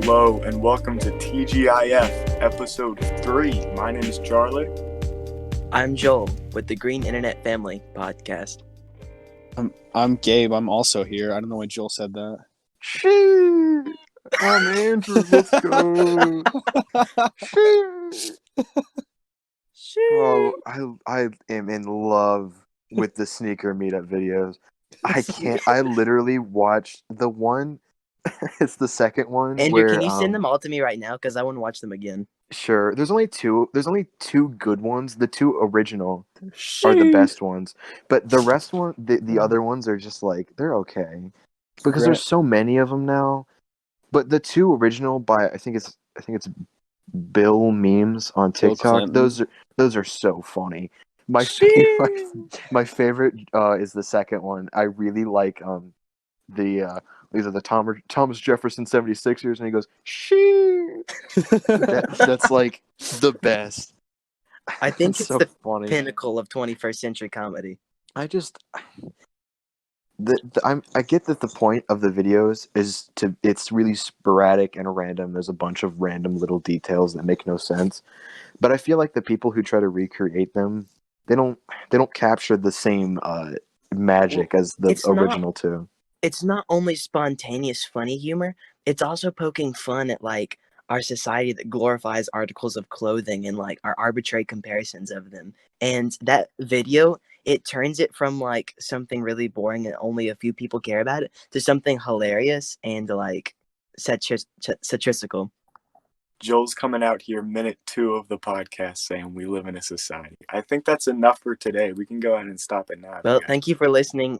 Hello and welcome to TGIF Episode 3. My name is Charlie. I'm Joel with the Green Internet Family Podcast. I'm Gabe. I'm also here. I don't know why Joel said that. Shoo! I'm Andrew. Let's go. Oh, I am in love with the sneaker meetup videos. I literally watched the one. It's the second one. Andrew, where, can you send them all to me right now? Because I want to watch them again. Sure. There's only two good ones. The two original are the best ones. But the other ones are just like, they're okay. Because there's so many of them now. But the two original I think it's Bill memes on TikTok. Those are so funny. My favorite is the second one. I really like these are the Thomas Jefferson 76ers, and he goes, "Shee." That's like the best. I think it's so the funny. pinnacle of 21st century comedy. I get that the point of the videos is it's really sporadic and random. There's a bunch of random little details that make no sense. But I feel like the people who try to recreate them, they don't capture the same magic as the original two. It's not only spontaneous funny humor, it's also poking fun at like our society that glorifies articles of clothing and like our arbitrary comparisons of them. And that video, it turns it from like something really boring and only a few people care about it to something hilarious and like satirical. Joel's coming out here minute 2 of the podcast saying we live in a society. I think that's enough for today. We can go ahead and stop it now. Well, thank you for listening.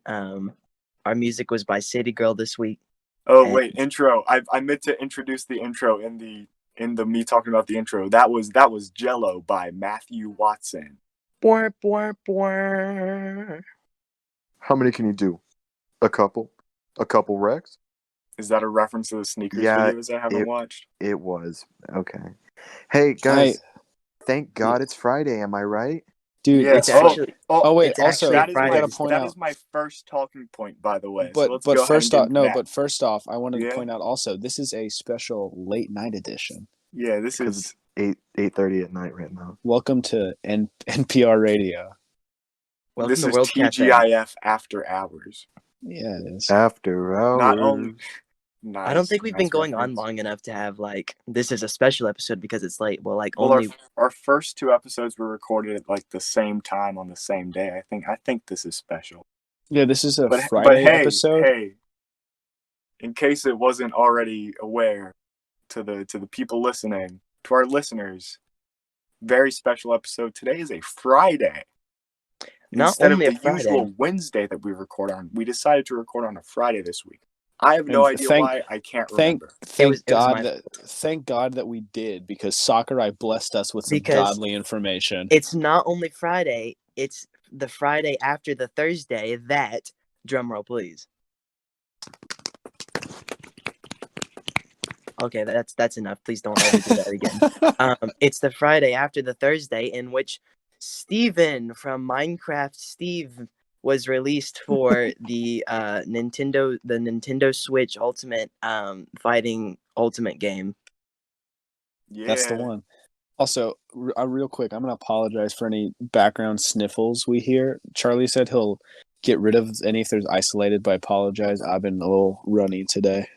Our music was by City Girl this week. Oh, wait, intro. I meant to introduce the intro in the me talking about the intro. That was Jello by Matthew Watson. How many can you do? A couple wrecks? Is that a reference to the sneakers videos I haven't watched? It was. Okay. Hey, guys. Thank God it's Friday, am I right? Dude, yeah, it's actually... wait, also, that is my first talking point, by the way. But first off, I wanted to point out also, this is a special late night edition. Yeah, this is 8:30 at night right now. Welcome to NPR Radio. Well, this is TGIF After Hours. Yeah, it is. After Hours. Not only... Nice, I don't think we've been going on long enough to have like this is a special episode because it's late. Our first 2 episodes were recorded at like the same time on the same day. I think this is special. Yeah, this is a Friday episode. Hey, in case it wasn't already aware to the people listening, to our listeners, very special episode. Today is a Friday. Instead of the usual Wednesday that we record on, we decided to record on a Friday this week. I have no idea why. I can't remember. Thank God that we did, because Sakurai blessed us with some godly information. It's not only Friday; it's the Friday after the Thursday that. Drumroll, please. Okay, that's enough. Please don't ever do that again. It's the Friday after the Thursday in which Steven from Minecraft Steve was released for the Nintendo Switch Ultimate fighting ultimate game. Yeah. That's the one. Also, real quick, I'm going to apologize for any background sniffles we hear. Charlie said he'll get rid of any if there's isolated, but I apologize. I've been a little runny today.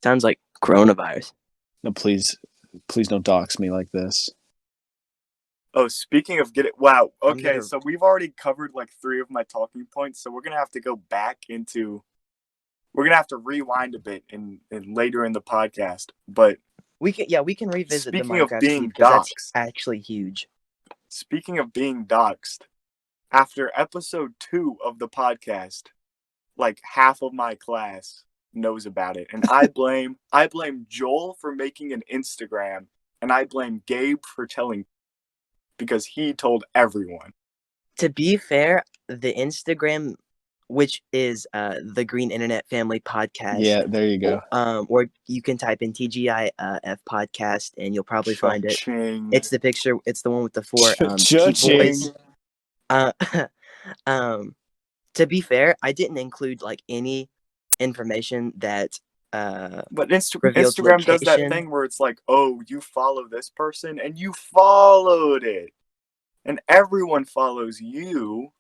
Sounds like coronavirus. No, please don't dox me like this. Oh, speaking of wow. Okay, so we've already covered like 3 of my talking points, so we're going to have to go back into... We're going to have to rewind a bit in later in the podcast, but... We can revisit the Minecraft of being because that's doxxed, actually huge. Speaking of being doxxed, after episode 2 of the podcast, like half of my class knows about it, and I blame Joel for making an Instagram, and I blame Gabe for telling, because he told everyone. To be fair, the Instagram, which is the Green Internet Family Podcast. Yeah, there you go. Or you can type in TGIF podcast and you'll probably find it. It's the picture. It's the one with the 4 boys. To be fair, I didn't include like any information that But revealed Instagram does that location. thing where it's like, oh, you follow this person and you followed it. And everyone follows you.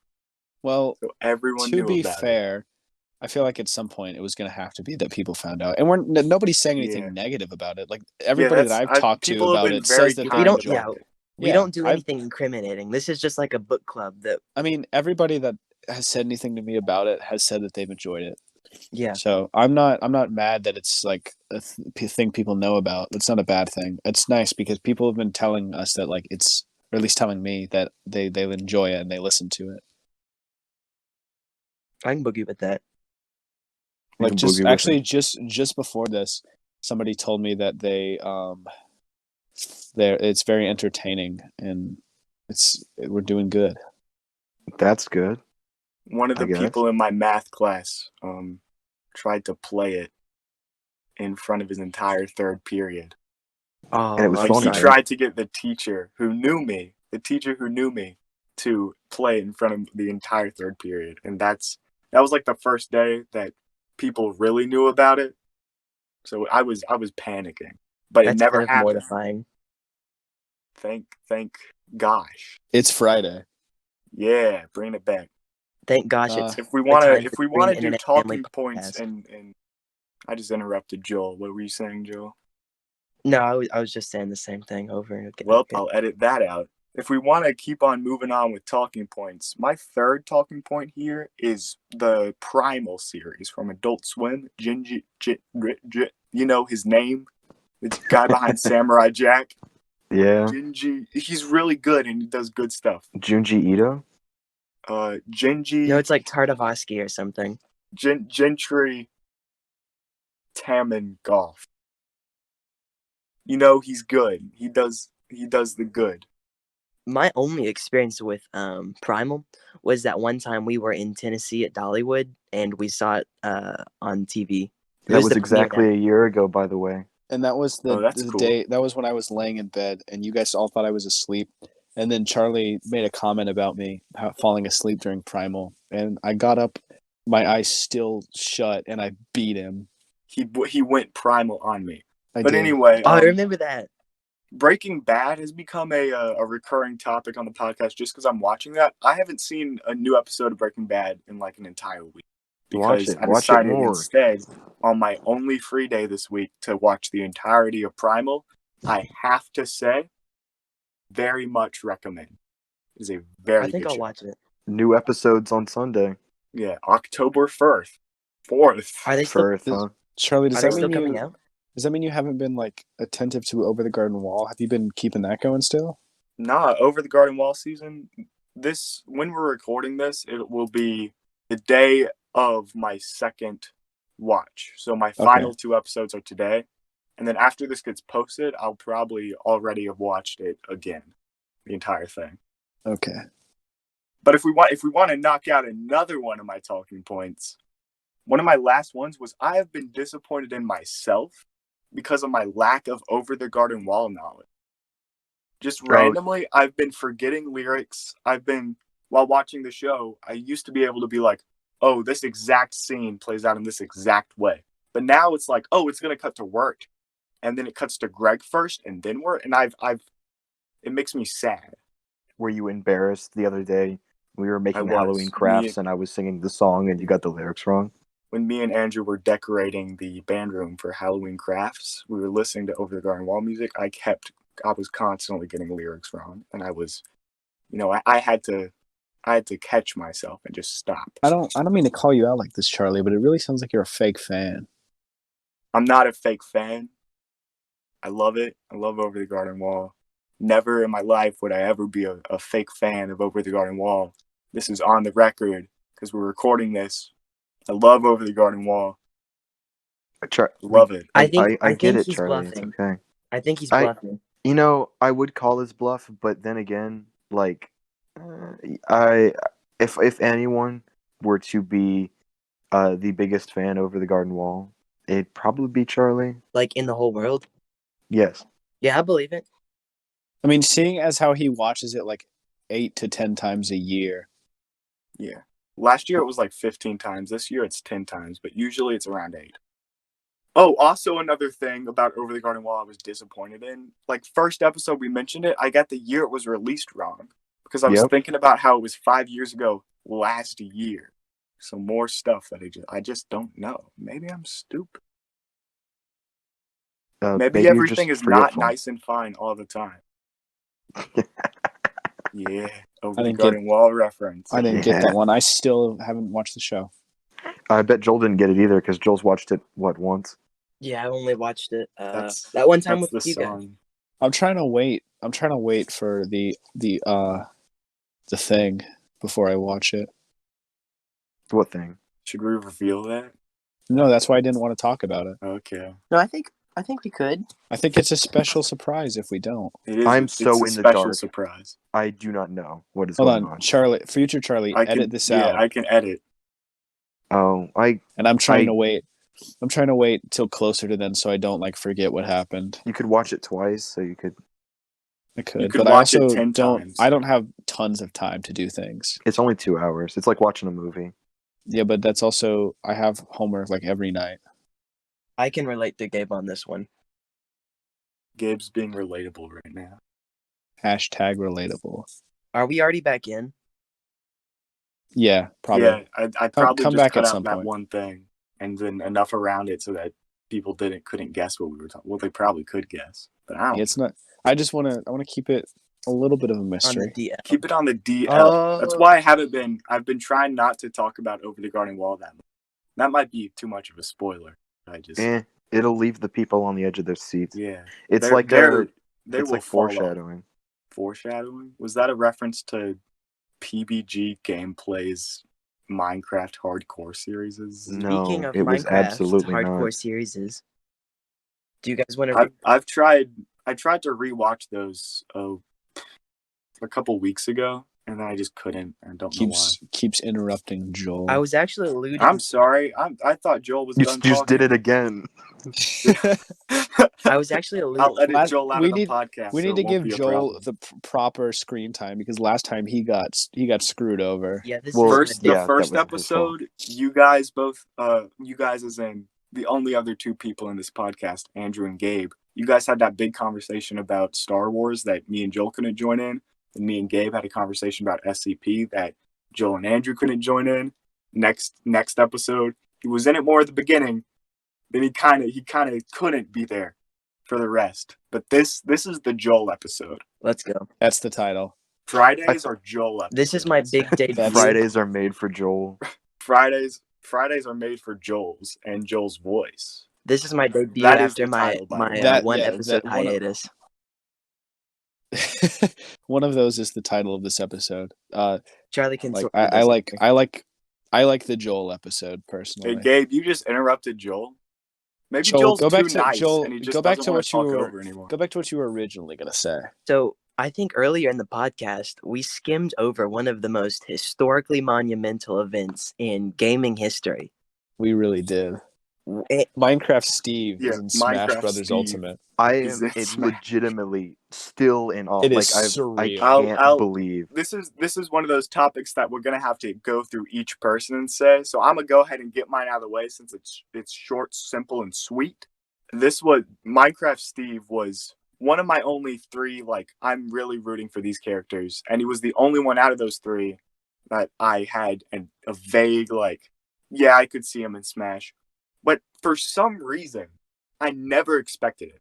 Well, So everyone to knew be about it. fair, I feel like at some point it was going to have to be that people found out, and nobody's saying anything negative about it. Like everybody that I've talked to people have about been it very says that they kind enjoy about it. it. We don't do anything incriminating. This is just like a book club that. I mean, everybody that has said anything to me about it has said that they've enjoyed it. Yeah. So I'm not mad that it's like a thing people know about. It's not a bad thing. It's nice because people have been telling us that like it's, or at least telling me that they enjoy it and they listen to it. I can boogie with that. Like just before this, somebody told me that it's very entertaining and we're doing good. That's good. One of the people in my math class tried to play it in front of his entire third period. Oh, and it was He tried to get the teacher who knew me, to play it in front of the entire third period. And that was like the first day that people really knew about it. So I was panicking. But That's it never kind of happened. mortifying. Thank gosh. It's Friday. Yeah, bring it back. Thank gosh it's if we want to do talking points and I just interrupted Joel. What were you saying, Joel? No, I was just saying the same thing over and again. Well, I'll edit that out. If we want to keep on moving on with talking points, my third talking point here is the Primal series from Adult Swim. You know his name? The guy behind Samurai Jack. Yeah. Jinji. He's really good and he does good stuff. Junji Ito? Jinji. No, it's like Tartakovsky or something. Gentry Taman Golf. You know he's good. He does the good. My only experience with Primal was that one time we were in Tennessee at Dollywood and we saw it on TV. That was exactly a year ago, by the way. And that was the day. That was when I was laying in bed, and you guys all thought I was asleep. And then Charlie made a comment about me falling asleep during Primal, and I got up, my eyes still shut, and I beat him. He went Primal on me. I did. Anyway, I remember that. Breaking Bad has become a recurring topic on the podcast just because I'm watching that. I haven't seen a new episode of Breaking Bad in like an entire week because I decided instead on my only free day this week to watch the entirety of Primal. I have to say, very much recommend. It is a very I think good I'll show. watch it. New episodes on Sunday. Yeah, October 4th. 4th. Are they still, huh? Charlie, does that mean coming out? Does that mean you haven't been like attentive to Over the Garden Wall? Have you been keeping that going still? Nah, Over the Garden Wall season. When we're recording this, it will be the day of my second watch. So my final 2 episodes are today. And then after this gets posted, I'll probably already have watched it again. The entire thing. Okay. But if we want to knock out another one of my talking points, one of my last ones was I have been disappointed in myself because of my lack of Over the Garden Wall knowledge. Just randomly, I've been forgetting lyrics. While watching the show, I used to be able to be like, oh, this exact scene plays out in this exact way. But now it's like, oh, it's going to cut to Wirt. And then it cuts to Greg first and then Wirt. And it makes me sad. Were you embarrassed the other day? We were making Halloween crafts and I was singing the song and you got the lyrics wrong? When me and Andrew were decorating the band room for Halloween crafts, we were listening to Over the Garden Wall music. I was constantly getting lyrics wrong, and I was, I had to catch myself and just stop. I don't mean to call you out like this, Charlie, but it really sounds like you're a fake fan. I'm not a fake fan. I love it. I love Over the Garden Wall. Never in my life would I ever be a fake fan of Over the Garden Wall. This is on the record because we're recording this. I love Over the Garden Wall. Love it. I get it, Charlie. Bluffing. It's okay. I think he's bluffing. I would call this bluff, but then again, like, if anyone were to be the biggest fan Over the Garden Wall, it'd probably be Charlie. Like in the whole world? Yes. Yeah, I believe it. I mean, seeing as how he watches it like 8 to 10 times a year. Yeah. Last year it was like 15 times. This year it's 10 times, but usually it's around 8. Oh, also another thing about Over the Garden Wall I was disappointed in. Like, first episode we mentioned it, I got the year it was released wrong. Because I was Yep. thinking about how it was 5 years ago last year. So more stuff that I just don't know. Maybe I'm stupid. Maybe you're everything just is not forgetful. nice and fine all the time. Yeah, Over I the didn't Garden Wall reference. I didn't get that one. I still haven't watched the show. I bet Joel didn't get it either because Joel's watched it once. Yeah, I only watched it That's that one time that's with the you guys. song. I'm trying to wait for the thing before I watch it. What thing? Should we reveal that? No, that's why I didn't want to talk about it. Okay. No, I think we could. I think it's a special surprise if we don't. It is. I'm It's so a in the special dark. surprise. I do not know what is Hold going on, on. Charlie, future Charlie, edit this out. I can edit. Oh, And I'm trying to wait. I'm trying to wait till closer to then so I don't like forget what happened. you could watch it twice, so you could. I could, You could but watch I it also 10 don't. times. I don't have tons of time to do things. It's only 2 hours. It's like watching a movie. Yeah, but that's also I have homework like every night. I can relate to Gabe on this one. Gabe's being relatable right now. Hashtag relatable. Are we already back in? Yeah, probably. Yeah, I probably come just back cut at out some that point. one thing, and then enough around it so that people couldn't guess what we were talking. Well, they probably could guess, but I don't. Yeah, it's not. I want to keep it a little bit of a On the mystery. DL. Keep it on the DL. Oh. That's why I've been trying not to talk about Over the Garden Wall that much. That might be too much of a spoiler. It'll leave the people on the edge of their seats. Yeah. It's They're- like they're- they it's will like fall off. foreshadowing. Foreshadowing? Was that a reference to PBG Gameplay's Minecraft Hardcore series? Speaking No, of it was Minecraft absolutely hardcore not. series, do you guys want to? I tried to rewatch those a couple weeks ago, and then I just couldn't. I don't know why. Keeps interrupting Joel. I was actually alluding. I'm sorry. I thought Joel was You done just did it talking. again. I was actually alluding. I'll edit Joel out we of the need- podcast. We so need it to won't give be a Joel problem. the proper screen time because last time he got screwed over. Yeah, this Well, is The yeah, that first was his fault. episode, you guys as in the only other two people in this podcast, Andrew and Gabe, you guys had that big conversation about Star Wars that me and Joel couldn't join in, and me and Gabe had a conversation about SCP that Joel and Andrew couldn't join in. Next episode, he was in it more at the beginning, then he kind of couldn't be there for the rest. But this is the Joel episode. Let's go. That's the title. Fridays are Joel episodes. This is my big debut. Fridays are made for Joel. Fridays are made for Joel's and Joel's voice. This is my debut That is after the my title, by the way. That- one yeah, episode that one of- hiatus. One of those is the title of this episode. Charlie can. Like sort of I disagree. like the Joel episode personally. Hey, Gabe, you just interrupted Joel. Maybe Joel, Joel's go back too to nice, Joel. and he just Go back doesn't to want what to you talk were. over anymore. Go back to what you were originally gonna say. So I think earlier in the podcast we skimmed over one of the most historically monumental events in gaming history. We really did. It- Minecraft Steve Yeah, is in Smash Minecraft Brothers Steve. Ultimate. I Is am it it's Smash? legitimately still in awe. It is I surreal. can't I'll- believe. This is one of those topics that we're gonna have to go through each person and say. So I'm gonna go ahead and get mine out of the way since it's short, simple, and sweet. Minecraft Steve was one of my only three. Like, I'm really rooting for these characters, and he was the only one out of those three that I had a vague yeah, I could see him in Smash, but for some reason, I never expected it.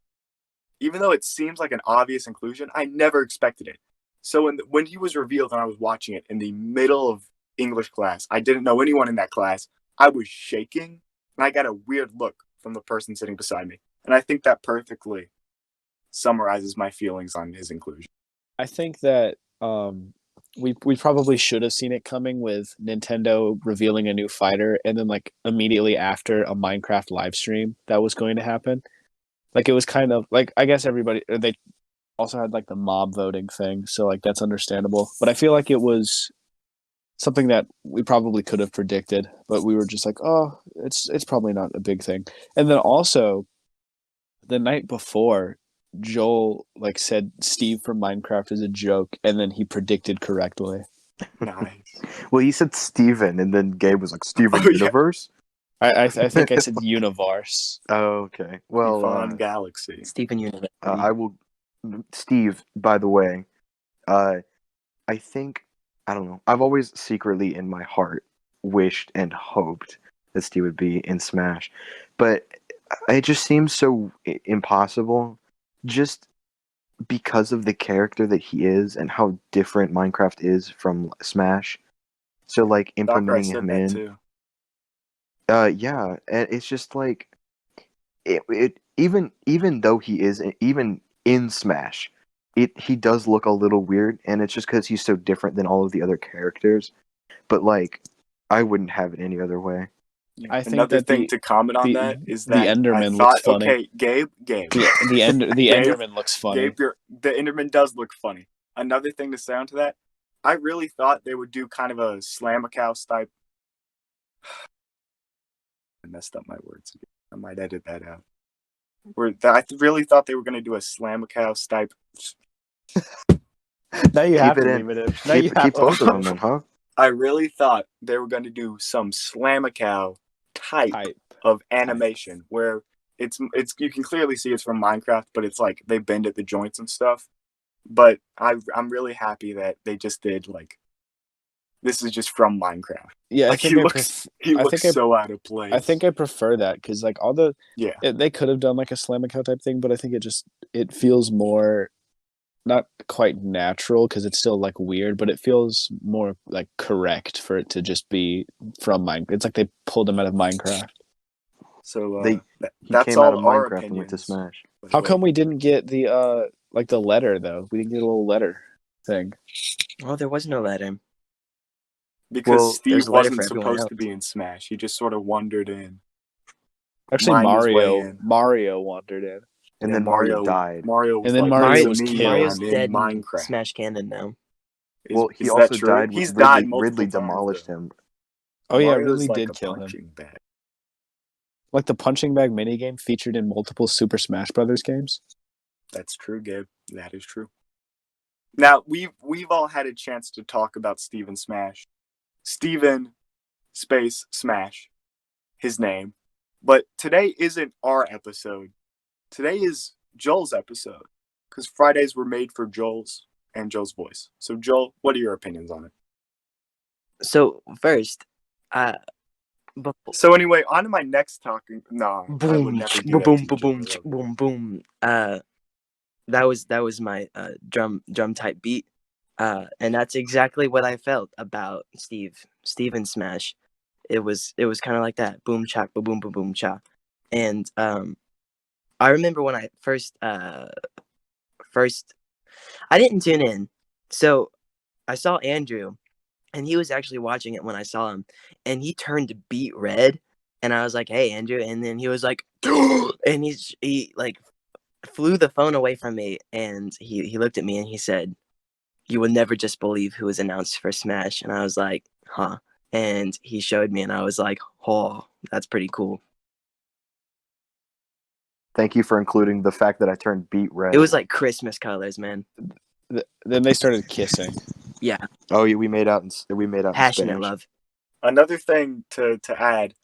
Even though it seems like an obvious inclusion, I never expected it. So when he was revealed and I was watching it in the middle of English class, I didn't know anyone in that class. I was shaking, and I got a weird look from the person sitting beside me. And I think that perfectly summarizes my feelings on his inclusion. I think that we probably should have seen it coming with Nintendo revealing a new fighter, and then like immediately after a Minecraft live stream that was going to happen. Like it was kind of like I guess they also had like the mob voting thing, so like that's understandable. But I feel like it was something that we probably could have predicted, but we were just like, oh, it's probably not a big thing. And then also the night before, Joel like said Steve from Minecraft is a joke, and then he predicted correctly. Nice. Well, he said Steven, and then Gabe was like, Steven Oh, yeah. Universe? I think I said Universe. Oh, okay. Well, Yvonne Galaxy. Stephen Universe. I will. Steve, by the way, uh, I think I don't know. I've always secretly in my heart wished and hoped that Steve would be in Smash, but it just seems so impossible, just because of the character that he is and how different Minecraft is from Smash. So like Sakurai implementing said him that in, too. yeah, and it's just like it even though he is even in Smash, he does look a little weird, and it's just because he's so different than all of the other characters. But like, I wouldn't have it any other way. I think Another that thing to comment on the that is the that I Enderman thought, looks funny. okay, Gabe, The Enderman looks funny. Gabe, the Enderman does look funny. Another thing to say onto that, I really thought they would do kind of a Slamacow type. I messed up my words again. I might edit that out. Really thought they were going to do a Slamacow type. Now you Keep have it to in. leave it in. Now you have Keep to both of leave them it then, huh? I really thought they were going to do some Slamacow type Type. of animation where it's you can clearly see it's from Minecraft, but it's like they bend at the joints and stuff. But I'm really happy that they just did like this is just from Minecraft. Yeah, Like he looks so out of place. I think I prefer that because like all the yeah. they could have done like a Slamico type thing, but I think it feels more not quite natural because it's still like weird, but it feels more like correct for it to just be from Minecraft. It's like they pulled him out of Minecraft. So He that's came out all of our Minecraft and went to opinions. Smash. How come we didn't get the like the letter though? We didn't get a little letter thing. Oh, there was no letter. Because Well, Steve there's a letter wasn't for everyone supposed else. to be in Smash. He just sort of wandered in. Actually, Mind his way in. Mario wandered in, and Yeah, then Mario died. Mario was And then like, Mario "Look at was me, killed. Mario's I'm in dead in Minecraft." Smash Canon now. Well, he Is also that true? died. He's Ridley, died multiple Ridley times, demolished though. Oh him. yeah, Mario's really like did a kill him. punching bag. Like the punching bag minigame featured in multiple Super Smash Brothers games. That's true, Gabe. That is true. Now we've all had a chance to talk about Steven Smash. Steven space Smash, his name. But today isn't our episode. Today is Joel's episode. Because Fridays were made for Joel's and Joel's voice. So Joel, what are your opinions on it? So first, So anyway, on to my next talking. Nah, I would boom, never do boom, that boom, to you, boom, Joel. boom, boom. That was my drum type beat. And that's exactly what I felt about Steven Smash. It was kind of like that, boom cha, boom boom boom boom cha. And I remember when I first I didn't tune in, so I saw Andrew, and he was actually watching it when I saw him, and he turned beet red, and I was like, "Hey, Andrew," and then he was like, and he like flew the phone away from me, and he looked at me and he said, "You will never just believe who was announced for Smash," and I was like, "Huh." And he showed me, and I was like, "Oh, that's pretty cool." Thank you for including the fact that I turned beet red. It was like Christmas colors, man. Then they started kissing. Yeah, Oh, yeah, we made out in passionate Spanish. love. Another thing to add,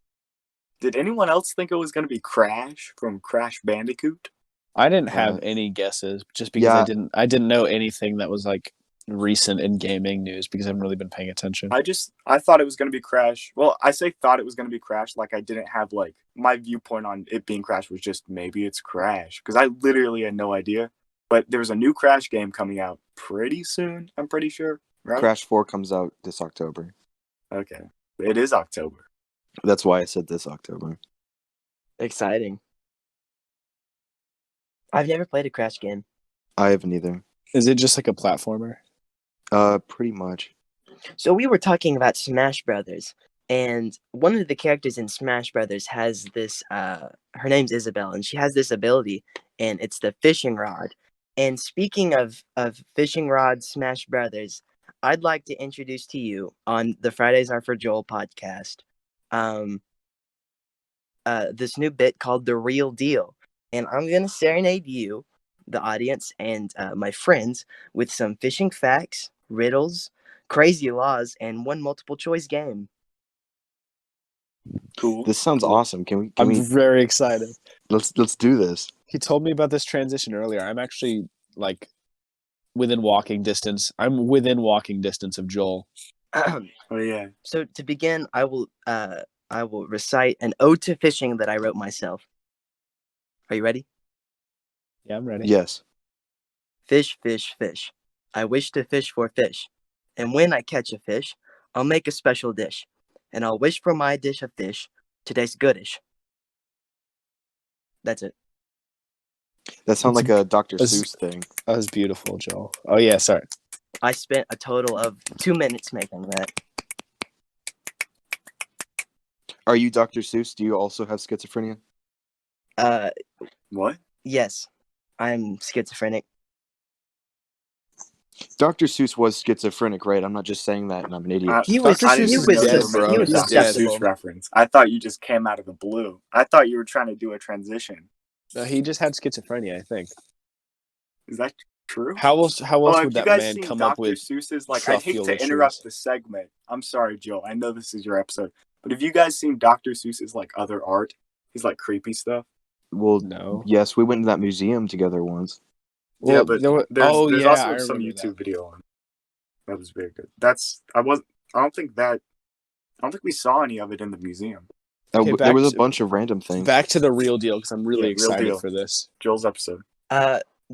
did anyone else think it was going to be Crash from Crash Bandicoot? I didn't have any guesses just because Yeah. I didn't know anything that was like recent in gaming news because I haven't really been paying attention. I thought it was going to be Crash. Well, I say thought it was going to be Crash, like I didn't have like my viewpoint on it being Crash was just maybe it's Crash because I literally had no idea. But there's a new Crash game coming out pretty soon. I'm pretty sure. Right? Crash 4 comes out this October. Okay, it is October. That's why I said this October. Exciting. I've never played a Crash game. I haven't either. Is it just like a platformer? Pretty much. So we were talking about Smash Brothers, and one of the characters in Smash Brothers has this. Her name's Isabelle, and she has this ability, and it's the fishing rod. And speaking of fishing rod Smash Brothers, I'd like to introduce to you on the Fridays Are for Joel podcast, this new bit called The Real Deal, and I'm gonna serenade you, the audience, and my friends with some fishing facts, riddles, crazy laws, and one multiple choice game. Cool. This sounds awesome. Can we? I'm very excited. Let's do this. He told me about this transition earlier. I'm actually like within walking distance. I'm within walking distance of Joel. Oh yeah. So to begin, I will recite an ode to fishing that I wrote myself. Are you ready? Yeah, I'm ready. Yes. Fish, fish, fish. I wish to fish for fish. And when I catch a fish, I'll make a special dish. And I'll wish for my dish of fish to taste goodish. That's it. That sounds like a Dr. That's- Seuss thing. That was beautiful, Joel. Oh yeah, sorry. I spent a total of 2 minutes making that. Are you Dr. Seuss? Do you also have schizophrenia? What? Yes, I'm schizophrenic. Dr. Seuss was schizophrenic, right? I'm not just saying that and I'm an idiot. He was Dr. I didn't Seuss even is know dead, you were bro. making a He was He's Dr. dead. susceptible. Seuss reference. I thought you just came out of the blue. I thought you were trying to do a transition. No, he just had schizophrenia, I think. Is that true? How else Have would you that guys man seen come Dr. up with Seuss's? Like, I'd hate truffula to interrupt issues? the segment. I'm sorry, Joe. I know this is your episode, but have you guys seen Dr. Seuss's like other art? He's like creepy stuff. Well, No. yes, we went to that museum together once. Yeah, Well, but there's there's I also some remember YouTube that. video on it. That was very good. I don't think we saw any of it in the museum. Okay, there back was a to- bunch of random things. Back to the real deal because I'm really Yeah, real excited deal. for this. Joel's episode.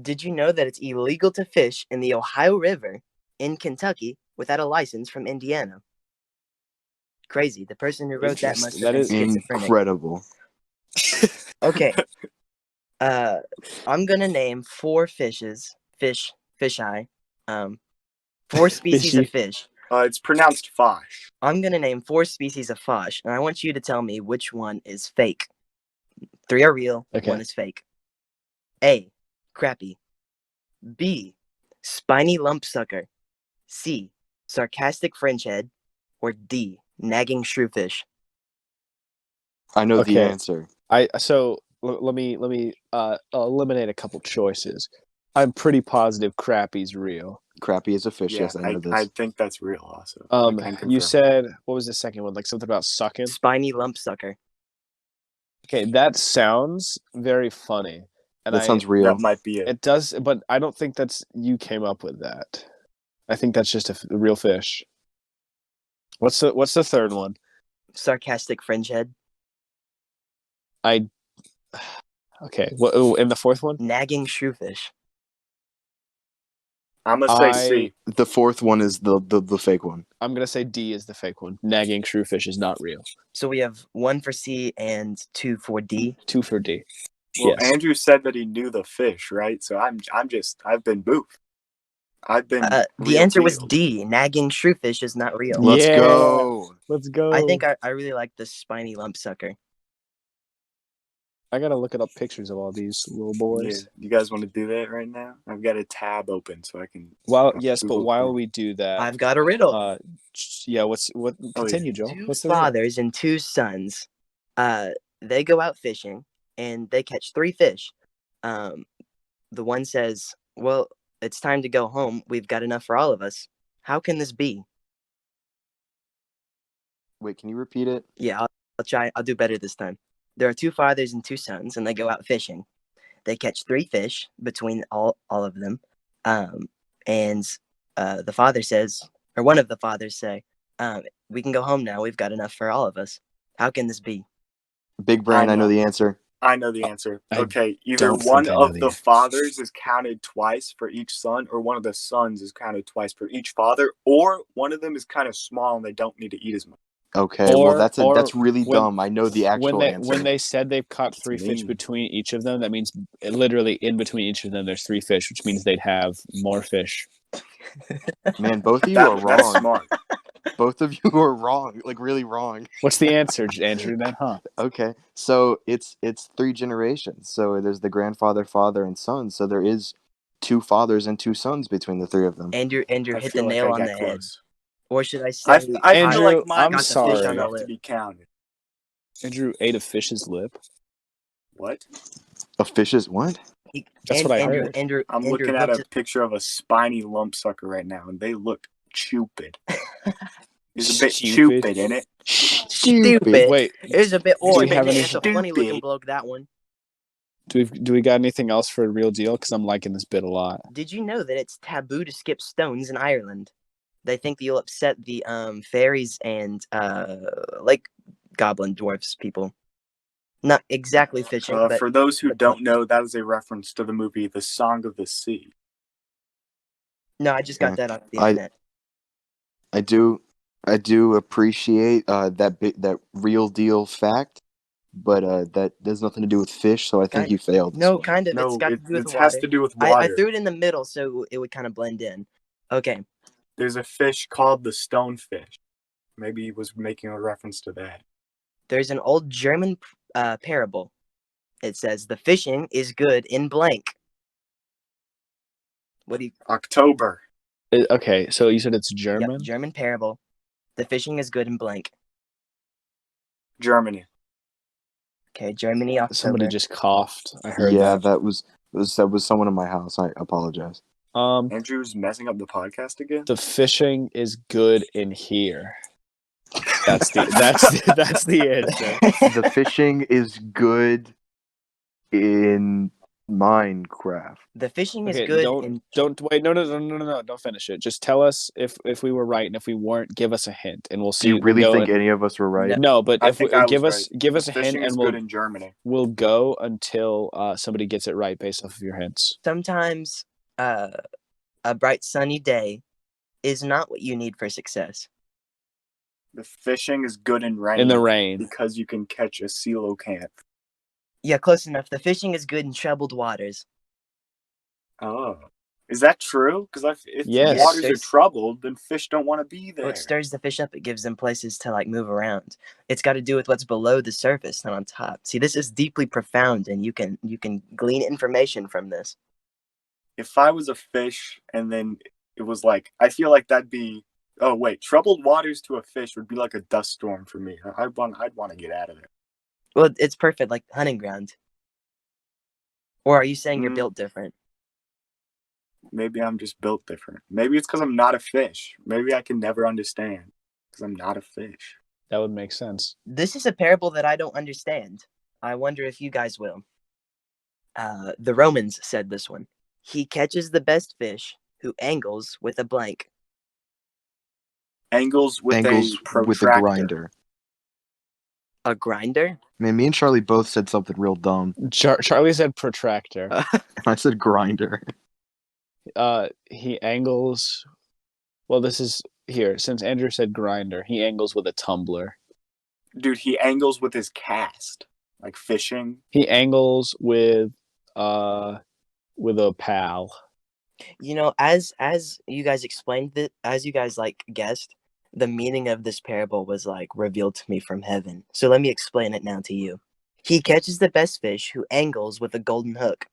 Did you know that it's illegal to fish in the Ohio River in Kentucky without a license from Indiana? Crazy. The person who wrote that must have been schizophrenic. Incredible. Okay. I'm gonna name 4 fisheye. 4 species of Fishy. fish. It's pronounced Fosh. I'm gonna name 4 species of fosh, and I want you to tell me which one is fake. 3 are real, Okay. 1 is fake. A. Crappie. B. Spiny lumpsucker. C. Sarcastic fringehead. Or D. Nagging shrewfish. I know the Okay. answer. Let me eliminate a couple choices. I'm pretty positive crappie's real. Crappie is a fish. Yeah, Yes, I know this. I think that's real also. I can confirm. You said what was the second one? Like something about sucking? Spiny lumpsucker. Okay, that sounds very funny. And That sounds real. That might be it. It does, but I don't think that's you came up with that. I think that's just a real fish. What's the third one? Sarcastic fringehead. Okay. What? And the fourth one? Nagging shrewfish. I'm gonna say C. The fourth one is the fake one. I'm gonna say D is the fake one. Nagging shrewfish is not real. So we have 1 for C and 2 for D. 2 for D. Well, Yes. Andrew said that he knew the fish, right? So I've been boofed. I've been. The answer was real-dealed. D. Nagging shrewfish is not real. Let's Yeah. go. Let's go. I think I really like the spiny lumpsucker. I gotta look up pictures of all these little boys. Yeah. You guys want to do that right now? I've got a tab open so I can. Well, yes, but Google while quick. we do that, I've got a riddle. yeah. What? Continue, Joel. 2 What's the riddle? fathers and 2 sons. They go out fishing and they catch 3 fish. The one says, "Well, it's time to go home. We've got enough for all of us. How can this be?" Wait, can you repeat it? Yeah, I'll try. I'll do better this time. There are 2 fathers and 2 sons, and they go out fishing. They catch 3 fish between all of them. And the father says, or one of the fathers say, "We can go home now. We've got enough for all of us. How can this be?" Big brain. I know the answer. I know the answer. I Okay, either don't one think I know of the the answer. fathers is counted twice for each son, or one of the sons is counted twice for each father, or one of them is kind of small and they don't need to eat as much. Okay, Or- well that's really when- dumb. I know the actual answer. When they said they've caught 3 It's fish mean. between each of them, that means literally in between each of them there's 3 fish, which means they'd have more fish. Man, both of you are That's wrong. smart. Both of you are wrong. Like really wrong. What's the answer, Andrew? Then, huh? Okay, so it's 3 generations. So there's the grandfather, father, and son. So there is 2 fathers and 2 sons between the 3 of them. Andrew I hit the feel like nail I on got the head. close. Or should I say, I feel Andrew, like mine I'm was sorry. fish enough to be counted. Andrew ate a fish's lip. What? A fish's what? That's what I Andrew, heard. Andrew, I'm Andrew looking at hooked a picture of a spiny lumpsucker right now, and they look stupid. is a bit Stupid. stupid, innit? Stupid. Wait, It was a bit we orange. have any- That's a funny looking Stupid. bloke, that one. do we got anything else for a real deal? Because I'm liking this bit a lot. Did you know that it's taboo to skip stones in Ireland? They think that you'll upset the fairies and like goblin dwarfs people. Not exactly fishing, but For those who but don't know, that is a reference to the movie The Song of the Sea. no, I just got that off the I- internet. I do appreciate that real deal fact, but that has nothing to do with fish. So I think Kind you failed. this No, one. kind of. No, It's got to do with it water. has to do with I water. threw it in the middle so it would kind of blend in. Okay. There's a fish called the stonefish. Maybe he was making a reference to that. There's an old German parable. It says, the fishing is good in blank. What do you... October. Okay, so you said it's Yep, German? German parable. The fishing is good in blank. Germany. Okay, Germany, October. Somebody just coughed. I heard Yeah, that. that was someone in my house. I apologize. Andrew's messing up the podcast again. The fishing is good in here. That's the answer. The fishing is good in Minecraft. The fishing is Okay, good don't in... wait. No, don't finish it. Just tell us if we were right, and if we weren't, give us a hint, and we'll see. Do you really we'll go think any of us were right? No, but I if we think I give was us right. give us The a hint, fishing is and good in Germany. we'll go until somebody gets it right based off of your hints. Sometimes a bright sunny day is not what you need for success. The fishing is good in rain. In the rain. Because you can catch a coelacanth. Yeah, close enough. The fishing is good in troubled waters. Oh. Is that true? Because if Yes. the waters are There's- troubled, then fish don't want to be there. Well, it stirs the fish up. It gives them places to like move around. It's got to do with what's below the surface, not on top. See, this is deeply profound, and you can glean information from this. If I was a fish and then it was like, I feel like that'd be... Oh, wait. Troubled waters to a fish would be like a dust storm for me. I'd want to get out of there. Well, it's perfect, like hunting ground. Or are you saying you're Mm. built different? Maybe I'm just built different. Maybe it's because I'm not a fish. Maybe I can never understand because I'm not a fish. That would make sense. This is a parable that I don't understand. I wonder if you guys will. The Romans said this one. He catches the best fish who angles with a blank. Angles with Angles a protractor. with a grinder. A grinder? Man, me and Charlie both said something real dumb. Charlie said protractor. I said grinder. He angles. Well, this is here. Since Andrew said grinder, he angles with a tumbler. Dude, he angles with his cast. Like fishing. He angles with a pal. You know, as you guys explained it, as you guys like guessed, the meaning of this parable was like revealed to me from heaven. So let me explain it now to you. He catches the best fish who angles with a golden hook.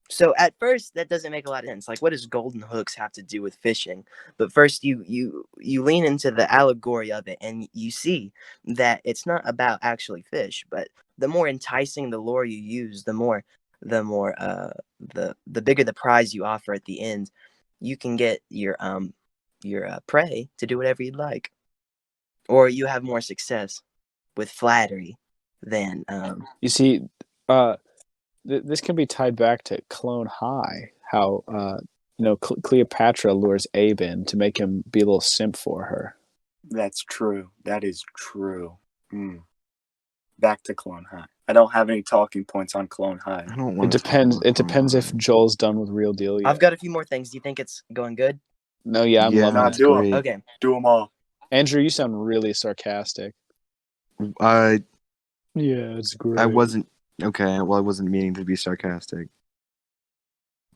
So at first that doesn't make a lot of sense. Like, what does golden hooks have to do with fishing? But first you lean into the allegory of it, and you see that it's not about actually fish, but the more enticing the lure you use, the more the bigger the prize you offer at the end, you can get your prey to do whatever you'd like, or you have more success with flattery than You see, this can be tied back to Clone High. How Cleopatra lures Abe in to make him be a little simp for her. That's true. That is true. Back to Clone High. I don't have any talking points on Clone High. I don't It want depends. It depends if Joel's done with Real Deal yet. I've got a few more things. Do you think it's going good? No, yeah, I'm loving Nah, it. do 'em. great. Okay. Do them all. Andrew, you sound really sarcastic. I Yeah, it's great. I wasn't okay. Well, I wasn't meaning to be sarcastic.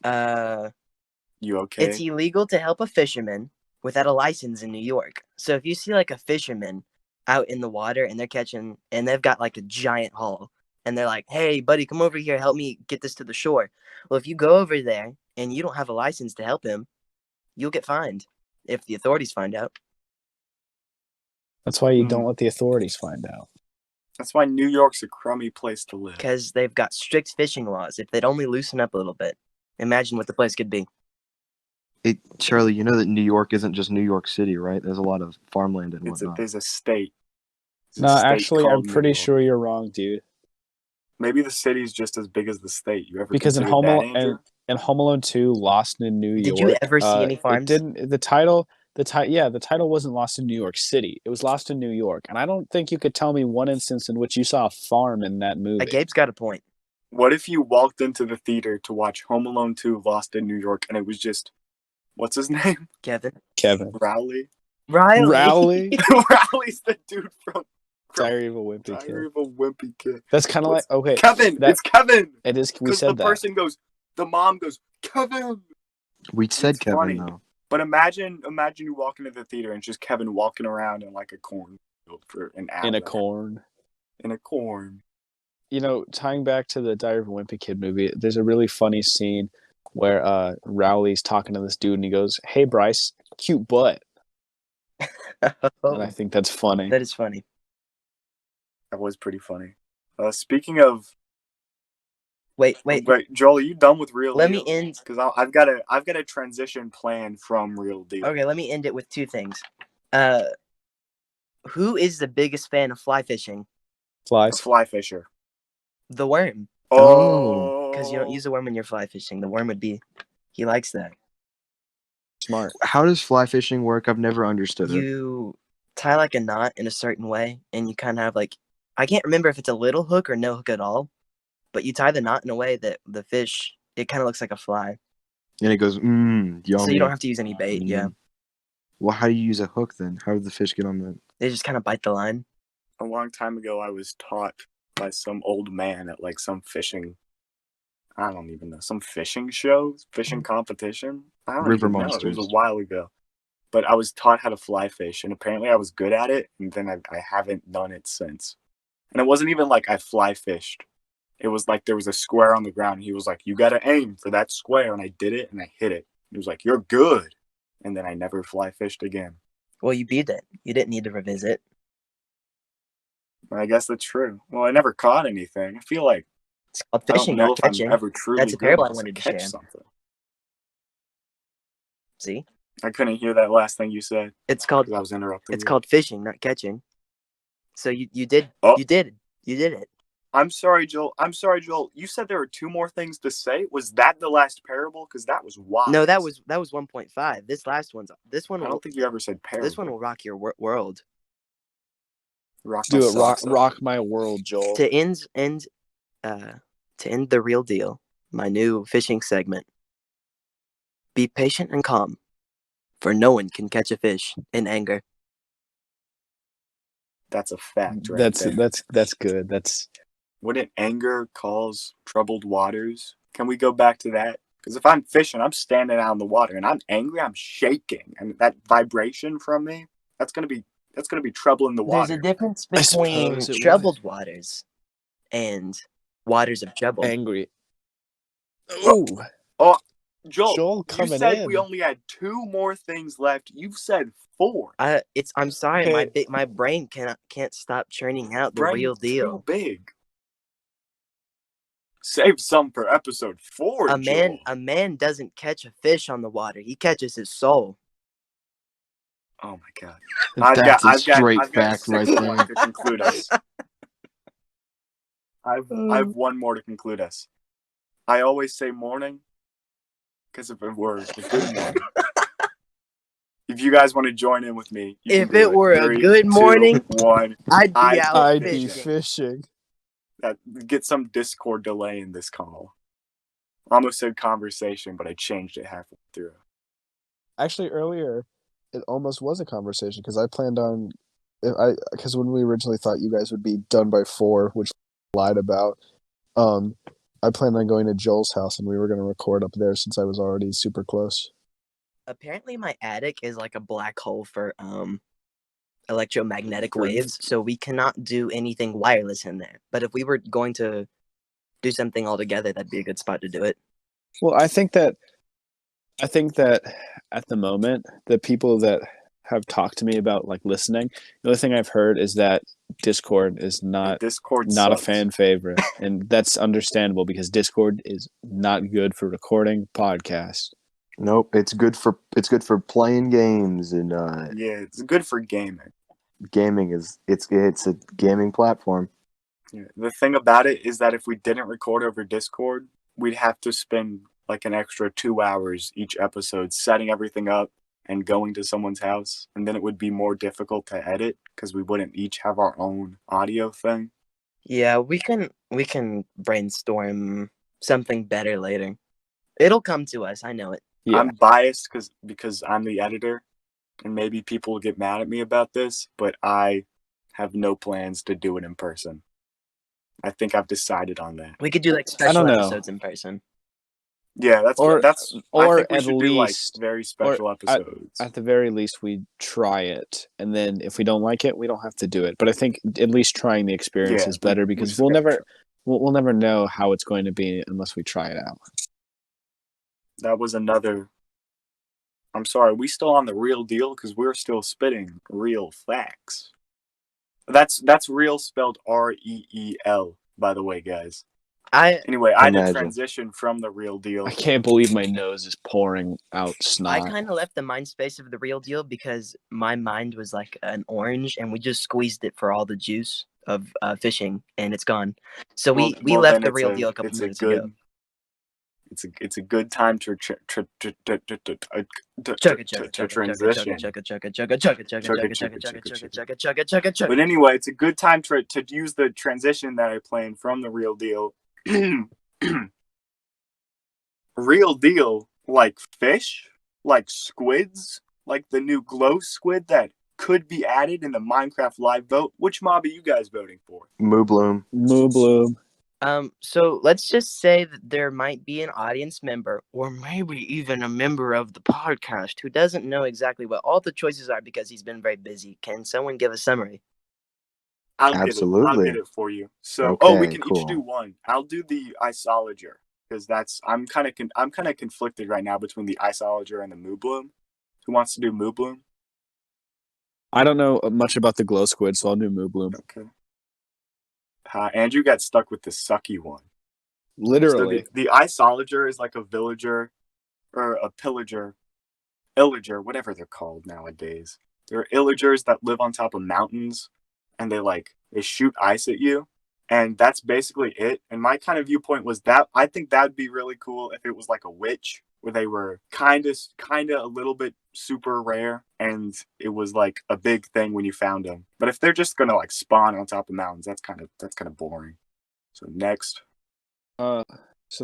You okay? It's illegal to help a fisherman without a license in New York. So if you see like a fisherman out in the water and they're catching, and they've got like a giant haul, and they're like, "Hey, buddy, come over here, help me get this to the shore." Well, if you go over there and you don't have a license to help him, you'll get fined if the authorities find out. That's why you don't let the authorities find out. That's why New York's a crummy place to live. Because they've got strict fishing laws. If they'd only loosen up a little bit, imagine what the place could be. Charlie, you know that New York isn't just New York City, right? There's a lot of farmland and whatnot. There's a state. No, There's a state actually, I'm called New pretty York. sure you're wrong, dude. Maybe the city's just as big as the state. You ever Because in considered that, Andrew? Home Alone 2, Lost in New Did York. you ever see any It farms? didn't. The title wasn't Lost in New York City. It was Lost in New York, and I don't think you could tell me one instance in which you saw a farm in that movie. Gabe's got a point. What if you walked into the theater to watch Home Alone 2 Lost in New York and it was just, what's his name? Kevin. Rowley? Rowley? Rowley's the dude from Diary of a Wimpy Diary Kid. of a Wimpy Kid. That's kind of like, okay. Kevin! It's Kevin! It is, we Because said the that. person goes, the mom goes, Kevin! We said It's Kevin, funny. though. But imagine you walk into the theater and it's just Kevin walking around in like a cornfield for an hour. In a corn. In a corn. You know, tying back to the Diary of a Wimpy Kid movie, there's a really funny scene where Rowley's talking to this dude and he goes, "Hey, Bryce, cute butt." And I think that's funny. That is funny. That was pretty funny. Speaking of, Wait. Joel, are you done with Real Let Deal? me end. Because I've got a transition plan from Real Deal. Okay, let me end it with two things. Who is the biggest fan of fly fishing? Flies. Fly fisher. The worm. Oh. Because you don't use the worm when you're fly fishing. The worm would be. He likes that. Smart. How does fly fishing work? I've never understood it. You tie like a knot in a certain way, and you kind of have like. I can't remember if it's a little hook or no hook at all, but you tie the knot in a way that the fish, it kind of looks like a fly. And it goes, yummy. So you don't have to use any bait, yeah. Well, how do you use a hook then? How did the fish get on that? They just kind of bite the line. A long time ago, I was taught by some old man at like some fishing, I don't even know, some fishing show, fishing competition. I don't River even know. It Monsters. was a while ago. But I was taught how to fly fish, and apparently I was good at it, and then I haven't done it since. And it wasn't even like I fly fished. It was like there was a square on the ground, and he was like, "You got to aim for that square," and I did it, and I hit it. He was like, "You're good." And then I never fly fished again. Well, you beat it. You didn't need to revisit. I guess that's true. Well, I never caught anything. I feel like It's called I don't fishing, know not if I'm catching. ever truly That's a good parable I unless wanted to catch share. something. See? I couldn't hear that last thing you said It's called because I was interrupting. it's you. called fishing, not catching. So you did Oh. you did it. I'm sorry, Joel. You said there were two more things to say. Was that the last parable? Because that was wild. No, that was 1.5. This one I don't think you ever said parable. this one will rock your world. Rock Do my it. socks off. Rock my world, Joel. To end the real deal, my new fishing segment. Be patient and calm, for no one can catch a fish in anger. That's a fact, right? That's good. That's Wouldn't anger cause troubled waters? Can we go back to that? Because if I'm fishing, I'm standing out in the water and I'm angry, I'm shaking, and that vibration from me, that's gonna be troubling the water. There's a difference I between suppose it troubled waters and waters of trouble. angry. Ooh. Oh, Joel, Joel you coming said in. we only had two more things left. You've said four. I'm sorry, Okay. my brain can't stop churning out the Brain's real deal. Too big. Save some for episode 4, Joel. A man doesn't catch a fish on the water. He catches his soul. Oh my god. That's a straight I've got fact right 6 there. more to conclude us. I've one more to conclude us. I always say morning because if it were a good morning. If you guys want to join in with me, you If can do it were a 3, good 2, morning, 1. I'd be out I'd fishing. be fishing. Get some Discord delay in this call. I almost said conversation, but I changed it halfway through. Actually, earlier, it almost was a conversation because I planned on, because when we originally thought you guys would be done by 4, which I lied about, I planned on going to Joel's house and we were going to record up there since I was already super close. Apparently, my attic is like a black hole for electromagnetic waves, so we cannot do anything wireless in there. But if we were going to do something all together, that'd be a good spot to do it. Well, I think that at the moment, the people that have talked to me about like listening, the only thing I've heard is that Discord is not Discord a sucks. fan favorite, and that's understandable because Discord is not good for recording podcasts. Nope, it's good for playing games and Yeah, it's good for gaming. gaming is it's a gaming platform. Yeah. The thing about it is that if we didn't record over Discord, we'd have to spend like an extra 2 hours each episode setting everything up and going to someone's house, and then it would be more difficult to edit because we wouldn't each have our own audio thing. Yeah, we can brainstorm something better later. It'll come to us. I know it. Yeah. I'm biased because I'm the editor, and maybe people will get mad at me about this, but I have no plans to do it in person. I think I've decided on that. We could do like I special don't know. episodes in person. Yeah, that's Or I think we at should do like least very special episodes. at the very least we try it, and then if we don't like it, we don't have to do it. But I think at least trying the experience Yeah, is better we because just gotta try. we'll never know how it's going to be unless we try it out. That was another. I'm sorry, are we still on the real deal? Because we're still spitting real facts. That's real spelled REEL, by the way, guys. Anyway, I had to Imagine. transition from the real deal. I can't believe my nose is pouring out I snot. kind of left the mind space of the real deal because my mind was like an orange, and we just squeezed it for all the juice of fishing, and it's gone. So we Well, left then the real deal a couple minutes ago. It's a good time to Chugga transition. chugga chugga chugga chugga chugga chugga chugga chugga chugga chugga chugga chugga chugga. But anyway, it's a good time to use the transition that I planned from the real deal. Real deal, like fish, like squids, like the new glow squid that could be added in the Minecraft live vote. Which mob are you guys voting for? Moo Bloom. Moo Bloom. So let's just say that there might be an audience member, or maybe even a member of the podcast, who doesn't know exactly what all the choices are because he's been very busy. Can someone give a summary? I'll Absolutely. get it for you. So, we Okay, can cool. each do one. I'll do the isologer because I'm kind of conflicted right now between the isologer and the moo bloom. Who wants to do moo bloom? I don't know much about the glow squid, so I'll do Moo Bloom. Okay. Andrew got stuck with the sucky one. Literally. So the isologer is like a villager or a pillager, illager, whatever they're called nowadays. They're illagers that live on top of mountains, and they shoot ice at you, and that's basically it. And my kind of viewpoint was that I think that'd be really cool if it was like a witch, where they were kind of a little bit super rare, and it was like a big thing when you found them. But if they're just gonna like spawn on top of mountains, that's kind of boring. So next. So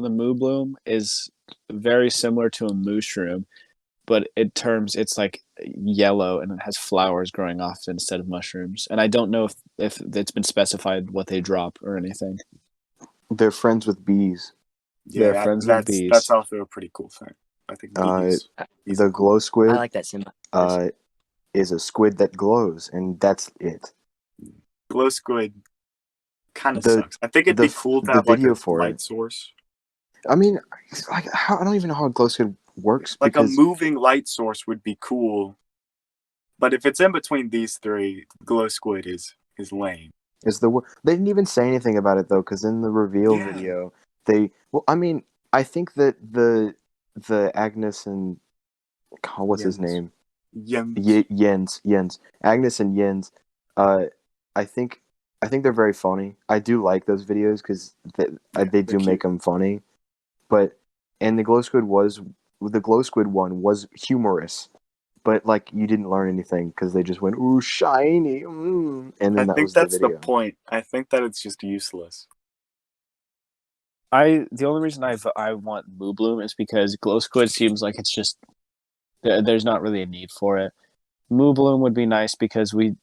the Moo Bloom is very similar to a mushroom, but it's like yellow and it has flowers growing off it instead of mushrooms. And I don't know if it's been specified what they drop or anything. They're friends with bees. Yeah, They're friends with bees. That's also a pretty cool thing. I think bees. The are cool. glow squid I like that symbol. is a squid that glows, and that's it. Glow squid kind of The- sucks. I think it'd the be cool to the have like video a for light it. source, I mean, I don't even know how a glow squid works like because a moving light source would be cool. But if it's in between these three, glow squid is lame. they didn't even say anything about it though, because in the reveal Yeah. video, I mean, I think that the Agnes and what's his Jens. name? Jens. Jens, Agnes and Jens. I think they're very funny. I do like those videos because they do make them funny. But and the glow squid one was humorous, but like you didn't learn anything because they just went ooh shiny, and then I that think was that's the video. point. I think that it's just useless. The only reason I want Moo Bloom is because glow squid seems like it's just there's not really a need for it. Moo Bloom would be nice because we've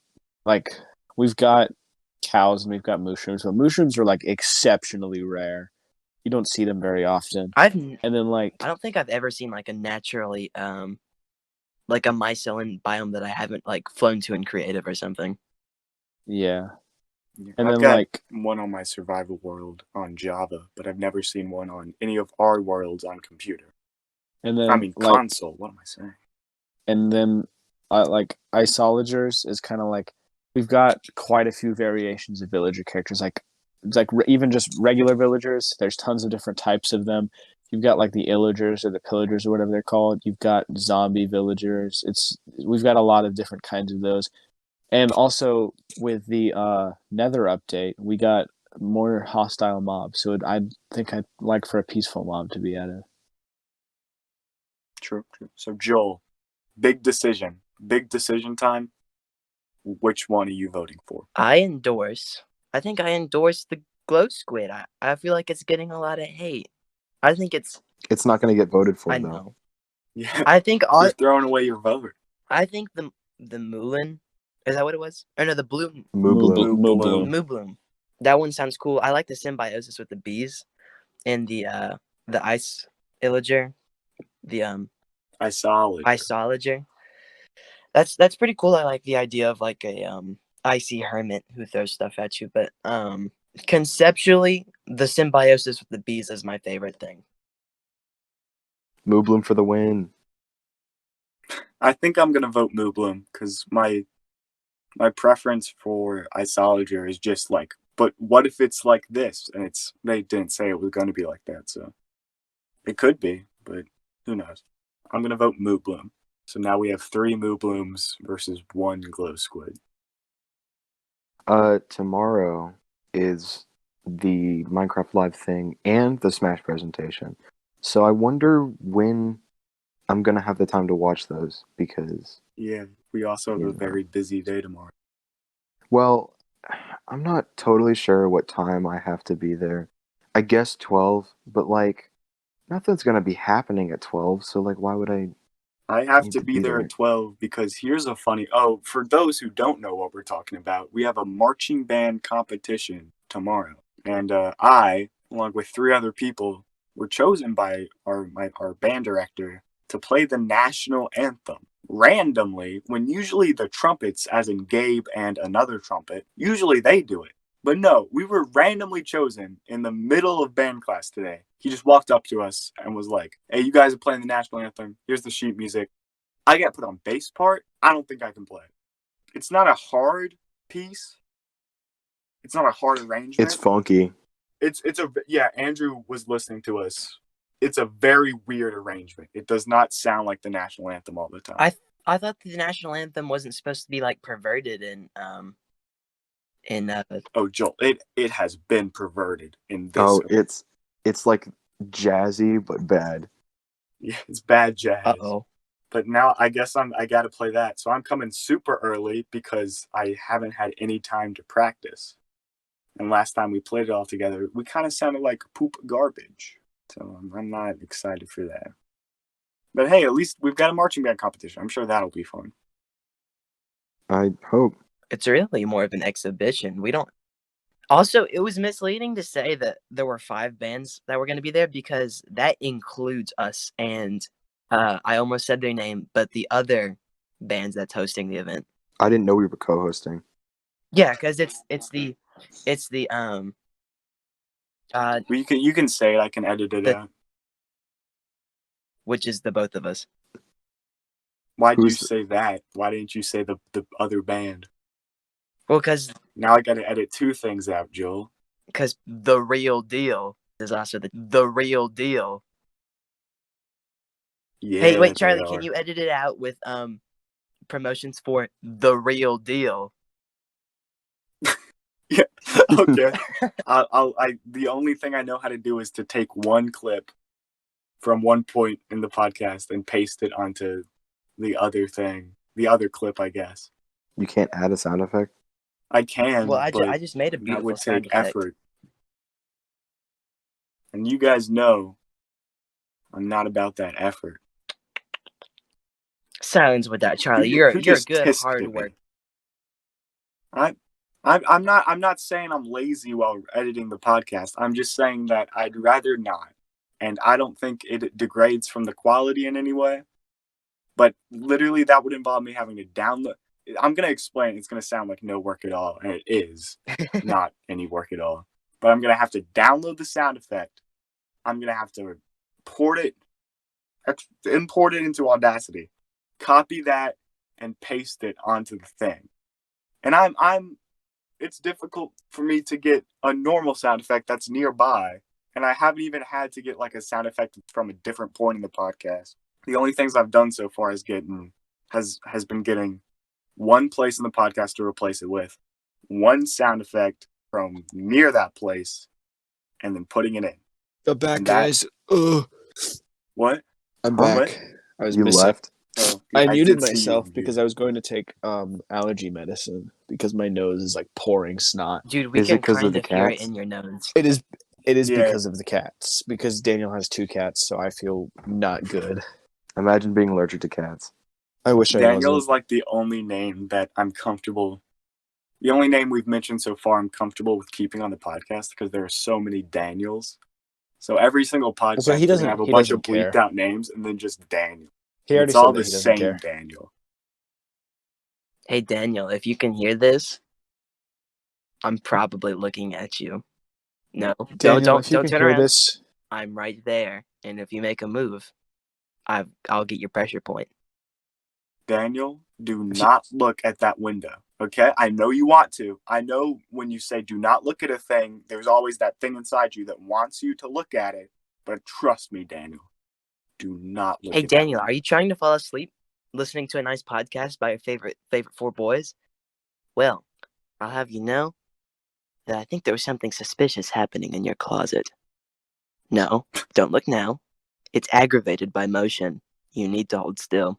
got cows and we've got mushrooms, but mushrooms are like exceptionally rare. You don't see them very often. And then I don't think I've ever seen like a naturally like a mycelium biome that I haven't like flown to in creative or something. yeah. Yeah. And I've then got like one on my survival world on Java, but I've never seen one on any of our worlds on computer. and then I mean like console. What am I saying? and then like isologers is kind of like we've got quite a few variations of villager characters. Like It's like even just regular villagers. There's tons of different types of them. You've got like the illagers or the pillagers or whatever they're called. You've got zombie villagers. We've got a lot of different kinds of those. And also with the Nether update, we got more hostile mobs. So I think I'd like for a peaceful mob to be added. True. So Joel, big decision time. Which one are you voting for? I think I endorse the glow squid. I feel like it's getting a lot of hate. I think it's. It's not going to get voted for I though. know. Yeah, I think you're throwing away your vote. I think the Moulin, is that what it was? Or no, the blue Moobloom. Moobloom. Moobloom. That one sounds cool. I like the symbiosis with the bees and the ice illager, the isolager. That's pretty cool. I like the idea of like a icy hermit who throws stuff at you. But conceptually, the symbiosis with the bees is my favorite thing. Moobloom for the win. I think I'm gonna vote Moobloom because my preference for isolager is just like, but what if it's like this? And they didn't say it was gonna be like that, so it could be, but who knows? I'm gonna vote Moobloom. So now we have 3 Mooblooms versus 1 glow squid. Tomorrow is the Minecraft Live thing and the Smash presentation. So I wonder when I'm gonna have the time to watch those because Yeah, we also have a very busy day tomorrow. well, I'm not totally sure what time I have to be there. I guess 12, but like nothing's gonna be happening at 12, so like why would I I have need to be there at 12 because here's a funny. Oh, for those who don't know what we're talking about, we have a marching band competition tomorrow, and I, along with 3 other people, were chosen by our band director to play the national anthem randomly. When usually the trumpets, as in Gabe and another trumpet, usually they do it. But no, we were randomly chosen in the middle of band class today. He just walked up to us and was like, "Hey, you guys are playing the national anthem. Here's the sheet music." I got put on bass part. I don't think I can play. It's not a hard piece. It's not a hard arrangement. It's funky. Yeah, Andrew was listening to us. It's a very weird arrangement. It does not sound like the national anthem all the time. I thought the national anthem wasn't supposed to be like perverted Oh, Joel, it has been perverted in this. Oh, it's like jazzy but bad. Yeah, it's bad jazz. Uh-oh. But now I guess I got to play that. So I'm coming super early because I haven't had any time to practice. And last time we played it all together, we kind of sounded like poop garbage. So I'm not excited for that. But hey, at least we've got a marching band competition. I'm sure that'll be fun. I hope. It's really more of an exhibition. We don't. Also, it was misleading to say that there were 5 bands that were going to be there because that includes us and I almost said their name, but the other bands that's hosting the event. I didn't know we were co-hosting. Yeah, because it's the Well, you can say it. I can edit it out. which is the both of us. Why'd you say that? Why didn't you say the other band? Well, because Now I got to edit 2 things out, Joel. Because the real deal is also the real deal. Yeah. Hey, wait, Charlie, can you edit it out with promotions for the real deal? Yeah. Okay. The only thing I know how to do is to take one clip from one point in the podcast and paste it onto the other thing, the other clip, I guess. You can't add a sound effect? I can, Well, but I just made a that beautiful would sound take effect. effort. And you guys know I'm not about that effort. Silence with that, Charlie. You're good, hard work. I'm not saying I'm lazy while editing the podcast. I'm just saying that I'd rather not. And I don't think it degrades from the quality in any way. But literally that would involve me having to download. I'm going to explain. It's going to sound like no work at all. And it is not any work at all. But I'm going to have to download the sound effect. I'm going to have to import it into Audacity, copy that, and paste it onto the thing. And I'm it's difficult for me to get a normal sound effect that's nearby. And I haven't even had to get like a sound effect from a different point in the podcast. The only things I've done so far is has been getting one place in the podcast to replace it with, one sound effect from near that place, and then putting it in. I'm back, And that- guys. Ugh. What? I'm Huh? back. What? I was You missing. left? Oh, I muted did see you myself mute. because I was going to take allergy medicine because my nose is like pouring snot. Dude, we Is it can 'cause of kind the of hear it cats? in your nose. It is Yeah. because of the cats. Because Daniel has 2 cats, so I feel not good. Imagine being allergic to cats. I wish I Daniel wasn't. is like the only name that I'm comfortable. The only name we've mentioned so far I'm comfortable with keeping on the podcast because there are so many Daniels. So every single podcast So he we're doesn't- gonna have a he bunch of doesn't care. bleeped out names and then just Daniel. He And already it's all said the that he doesn't same care. Daniel. Hey, Daniel, if you can hear this, I'm probably looking at you. No, Daniel, if you don't can turn hear around. this, I'm right there, and if you make a move, I'll get your pressure point. Daniel, do not look at that window. Okay? I know you want to. I know when you say do not look at a thing, there's always that thing inside you that wants you to look at it. But trust me, Daniel, do not look Hey, at Daniel, that are you trying to fall asleep listening to a nice podcast by your favorite 4 boys? Well, I'll have you know that I think there was something suspicious happening in your closet. No, don't look now. It's aggravated by motion. You need to hold still.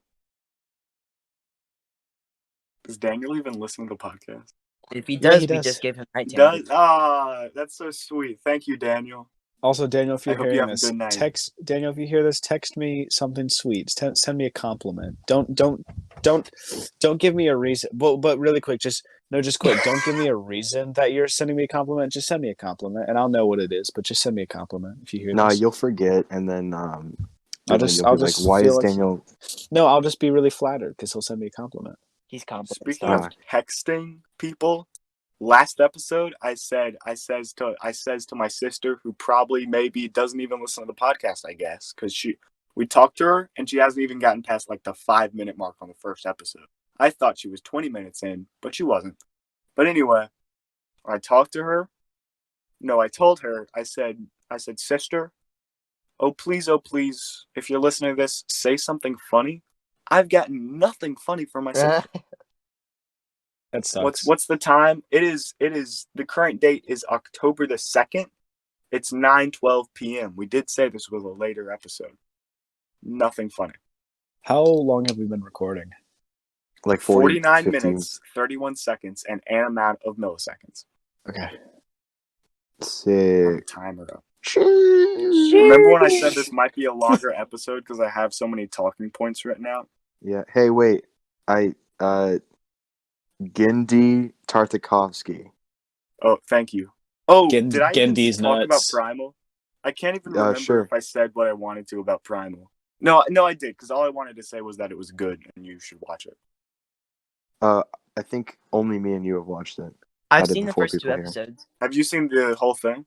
Does Daniel even listen to the podcast? If he Yeah, does, he we does. just gave him night Does terror. that's so sweet. Thank you, Daniel. also Daniel, if I you're hope you hearing have a this, good night. text Daniel. If you hear this, text me something sweet. Send me a compliment. Don't give me a reason. But really quick, just quick. Don't give me a reason that you're sending me a compliment. Just send me a compliment, and I'll know what it is. But just send me a compliment if you hear Nah, this. you'll forget, and then I'll then just you'll be like, why feel is like Daniel? No, I'll just be really flattered because he'll send me a compliment. He's compliment Speaking star. of texting people, last episode I says to my sister, who probably maybe doesn't even listen to the podcast, I guess, because we talked to her and she hasn't even gotten past like the 5-minute mark on the first episode. I thought she was 20 minutes in, but she wasn't. But anyway, I talked to her. No, I told her, I said, sister, oh please, if you're listening to this, say something funny. I've gotten nothing funny from my sister. That sucks. What's the time? It is the current date is October the 2nd. It's 9:12 p.m. We did say this was a later episode. Nothing funny. How long have we been recording? Like 40, 49 50. minutes, 31 seconds, and an amount of milliseconds. Okay. Sick. Timer up. Sheesh. Remember when I said this might be a longer episode because I have so many talking points written out? Yeah. Hey, wait. Gendy Tartakovsky. Oh, thank you. Oh, Gen- did I even Gendy's talk about nuts. Primal? I can't even remember Sure. if I said what I wanted to about Primal. No, I did, because all I wanted to say was that it was good and you should watch it. I think only me and you have watched it. I've did seen the before first 2 people here. episodes. Have you seen the whole thing?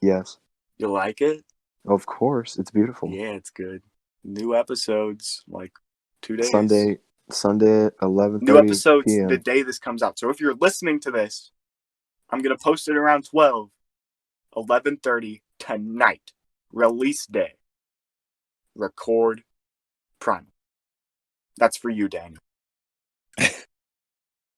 Yes. You like it? Of course. It's beautiful. Yeah, it's good. New episodes, like 2 days. Sunday, 11:30 New episodes p.m. the day this comes out. So if you're listening to this, I'm going to post it around 11:30 tonight. Release day. Record Primal. That's for you, Daniel.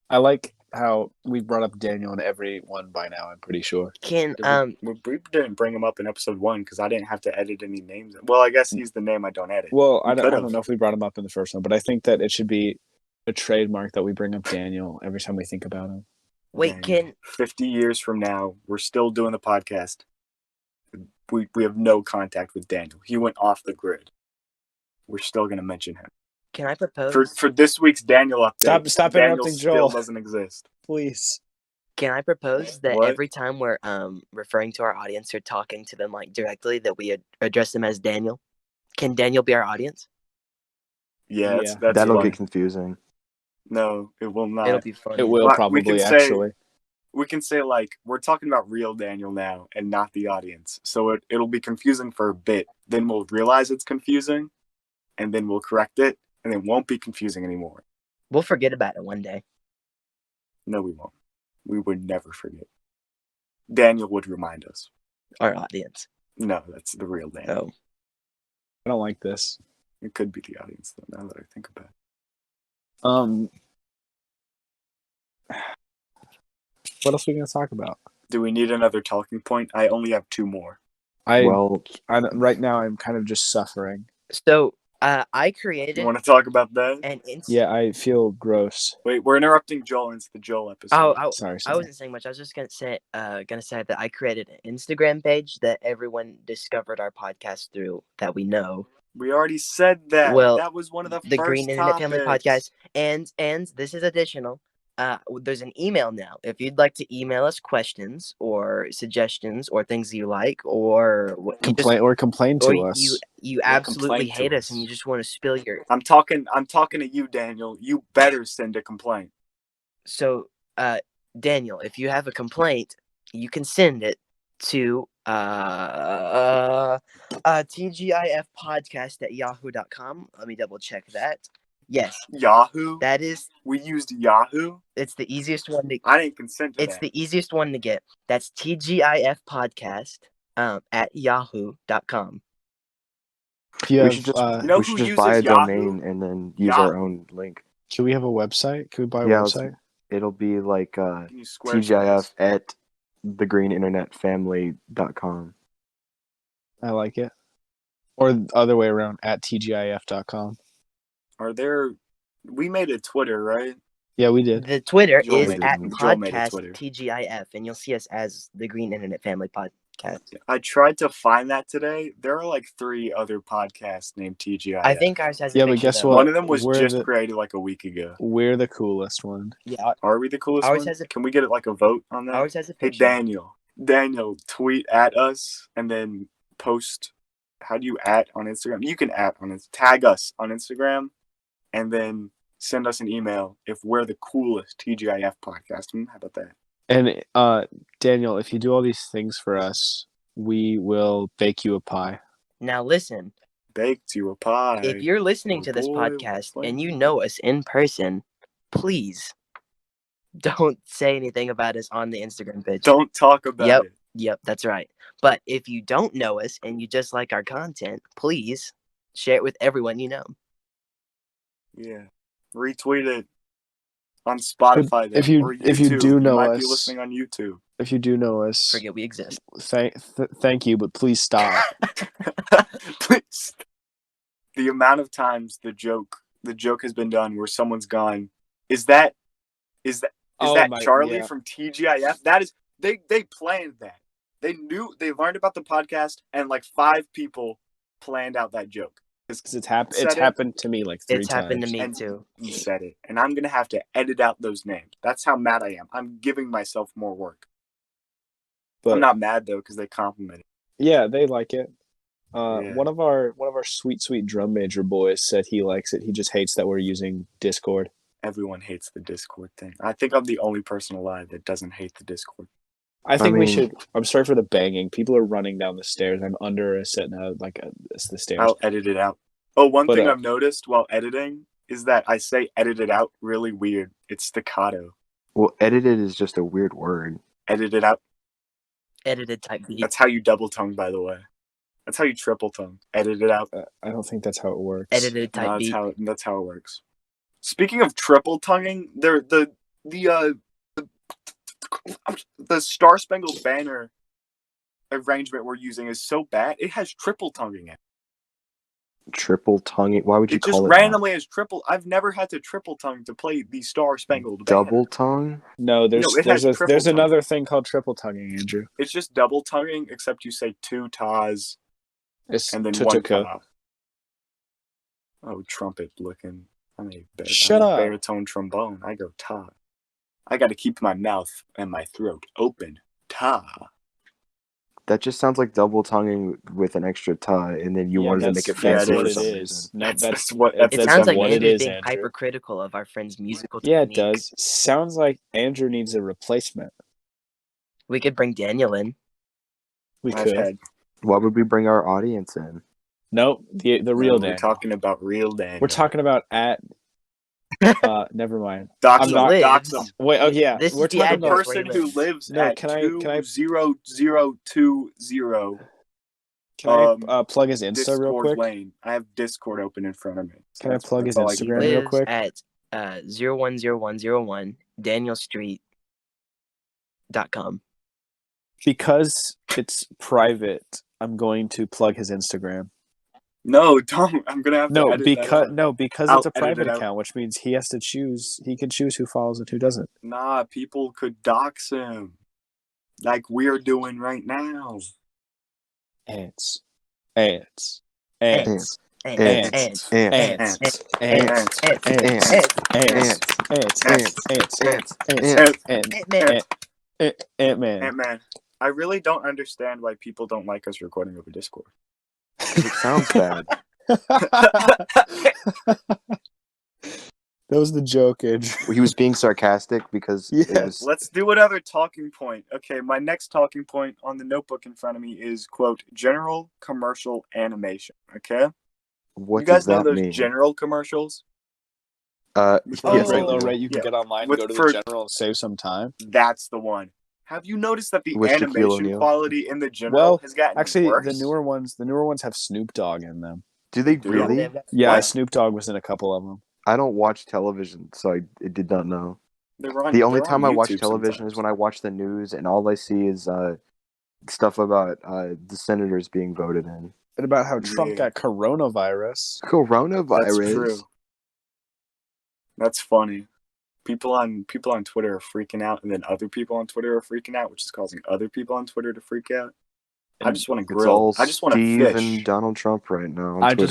I like how we brought up Daniel in every one by now. I'm pretty sure. Can We didn't bring him up in episode 1 because I didn't have to edit any names. Well, I guess he's the name I don't edit. Well, I could've. don't know if we brought him up in the first one, but I think that it should be a trademark that we bring up Daniel every time we think about him. wait, Daniel. 50 years from now, we're still doing the podcast. We have no contact with Daniel. He went off the grid. We're still going to mention him. can I propose? For this week's Daniel update, Stop Daniel interrupting still Joel. doesn't exist. Please. Can I propose that What? every time we're referring to our audience or talking to them like directly, that we address them as Daniel? Can Daniel be our audience? Yeah, Yeah. that's That'll funny. get confusing. No, it will not. It'll be funny. It will But probably actually. We can say, like, we're talking about real Daniel now and not the audience. So it'll be confusing for a bit. Then we'll realize it's confusing, and then we'll correct it, and it won't be confusing anymore. We'll forget about it one day. No, we won't. We would never forget. Daniel would remind us. Our audience. No, that's the real Daniel. Oh. I don't like this. It could be the audience, though, now that I think about it. What else are we gonna talk about? Do we need another talking point? I only have 2 more. Right now I'm kind of just suffering. So, I You created want to talk about that? an Yeah, I feel gross. Wait, we're interrupting Joel into the Joel episode. Sorry. I wasn't saying much. I was just gonna say that I created an Instagram page that everyone discovered our podcast through that we know. We already said that. Well, that was one of the The first Green Internet Family topics. Podcast, and this is additional. There's an email now. If you'd like to email us questions or suggestions or things you like, or Complain to us. you Yeah, absolutely complain to hate us us. and you just want to spill your. I'm talking to you, Daniel. You better send a complaint. So, Daniel, if you have a complaint, you can send it to tgifpodcast@yahoo.com. Let me double check that. Yes, Yahoo? that is. We used Yahoo? It's the easiest one to. I didn't consent to It's that. the easiest one to get. That's tgifpodcast at yahoo.com. If you We have, should just You know we who should just uses buy a Yahoo? domain and then use our own link. can we have a website? Can we buy a Yeah, website? It'll be like Can you TGIF Squarespace? at thegreeninternetfamily.com. I like it. Or the other way around, at tgif.com. Are there... We made a Twitter, right? Yeah, we did. The Twitter Joel is made at it. Joel made a podcast Twitter. TGIF, and you'll see us as the Green Internet Family Podcast. I tried to find that today. There are like 3 other podcasts named TGIF. I think ours has a Yeah, but picture, guess though. what? One of them was We're just the- created like a week ago. We're the coolest one. Yeah, Are we the coolest Ours one? has a- Can we get like a vote on that? ours has a Hey, picture. Daniel, tweet at us and then post. How do you at on Instagram? You can tag us on Instagram and then send us an email if we're the coolest TGIF podcast. How about that? And Daniel, if you do all these things for us, we will bake you a pie. Now listen, Baked you a pie. if you're listening Oh, to this boy, podcast what? and you know us in person, please don't say anything about us on the Instagram page. Don't talk about it. Yep, that's right. But if you don't know us and you just like our content, please share it with everyone you know. Yeah. Retweet it on Spotify. If you- or YouTube. if you do know might be us- listening on YouTube. If you do know us, Forget we exist. thank you, but please stop. Please. The amount of times the joke has been done where someone's gone, is that Charlie from TGIF? That is they planned that. They learned about the podcast and like 5 people planned out that joke. It's happened to me like 3 times. It's happened to me And too. he said it. And I'm gonna have to edit out those names. That's how mad I am. I'm giving myself more work. But I'm not mad though, because they complimented. yeah, they like it. Yeah. One of our sweet drum major boys said he likes it. He just hates that we're using Discord. Everyone hates the Discord thing. I think I'm the only person alive that doesn't hate the Discord. I think we mean- should. I'm sorry for the banging. People are running down the stairs. I'm under a sitting out the stairs. I'll edit it out. Oh, one But, thing I've noticed while editing is that I say edit it out really weird. It's staccato. Well, edited is just a weird word. Edit it out. Edited type beat. That's how you double tongue, by the way. That's how you triple tongue. Edit it out. I don't think that's how it works. Edited type No, beat. that's how it works. Speaking of triple tonguing, the Star Spangled Banner arrangement we're using is so bad. It has triple tonguing in it. Triple tongue. Why would you It just call it randomly has triple. I've never had to triple tongue to play the Star Spangled that? Banner. Double tongue? No, No, it has triple there's tonguing. another thing called triple tonguing, Andrew. It's just double tonguing, except you say 2 tas It's and then 1 tutuka. ta. Oh, trumpet looking. I'm Shut a up. baritone trombone. I go ta. I got to keep my mouth and my throat open. Ta. That just sounds like double tonguing with an extra ta, and then you Yeah, wanted to make it that's fancy what for it some is. reason. No, That's what- It That's sounds like what Andrew's it is, being Andrew. hypercritical of our friend's musical Yeah, it technique. does. Sounds like Andrew needs a replacement. We could bring Daniel in. We I've could. had- Why would we bring our audience in? Nope, the real We're Daniel. talking about real Daniel. We're talking about at Never mind. Dox I'm him. not. Dox lives. him. Wait. Oh yeah. This We're is the talking The about. address where he person who lives. lives No. at Can I 20020 plug his Insta real Discord quick? Lane. I have Discord open in front of me. So Can I plug that's his all I can Instagram think. real Lives quick? at 010101 DanielStreet.com. Because it's private, I'm going to plug his Instagram. No, don't. I'm gonna have to edit that out. Because I'll it's a edit it private out. account, which means he has to choose. He can choose who follows and who doesn't. Nah, people could dox him, like we're doing right now. Ants. Ants. Ants. Ants. Ants. Ants. Ants. Ants. Ants. Ants. Ants. Ants. Ants. Ants. Ants. Ant-Man. Ant-Man. Ant-Man. I really don't understand why people don't like us recording over Discord. It sounds bad. That was the joke, Andrew. He was being sarcastic because it Yes. was. Let's do another talking point. Okay, my next talking point on the notebook in front of me is, quote, general commercial animation. Okay? What You guys does know that those mean? general commercials? For Yes, the I great do. low rate, you can Yeah. get online and With- go to for- the general and save some time. That's the one. Have you noticed that the With Shaquille animation O'Neal? quality in the general Well, has gotten actually, worse? the newer ones have Snoop Dogg in them. Do they Do really? They've got- Yeah, What? Snoop Dogg was in a couple of them. I don't watch television, so I did not know. They're on, The only they're on time I watch YouTube television sometimes. is when I watch the news, and all I see is stuff about the senators being voted in. And about how Trump Yeah. got coronavirus. Coronavirus. That's true. That's funny. People on Twitter are freaking out, and then other people on Twitter are freaking out, which is causing other people on Twitter to freak out. I just want to It's grill. all I just want to Steve fish. and Donald Trump right now on I Twitter.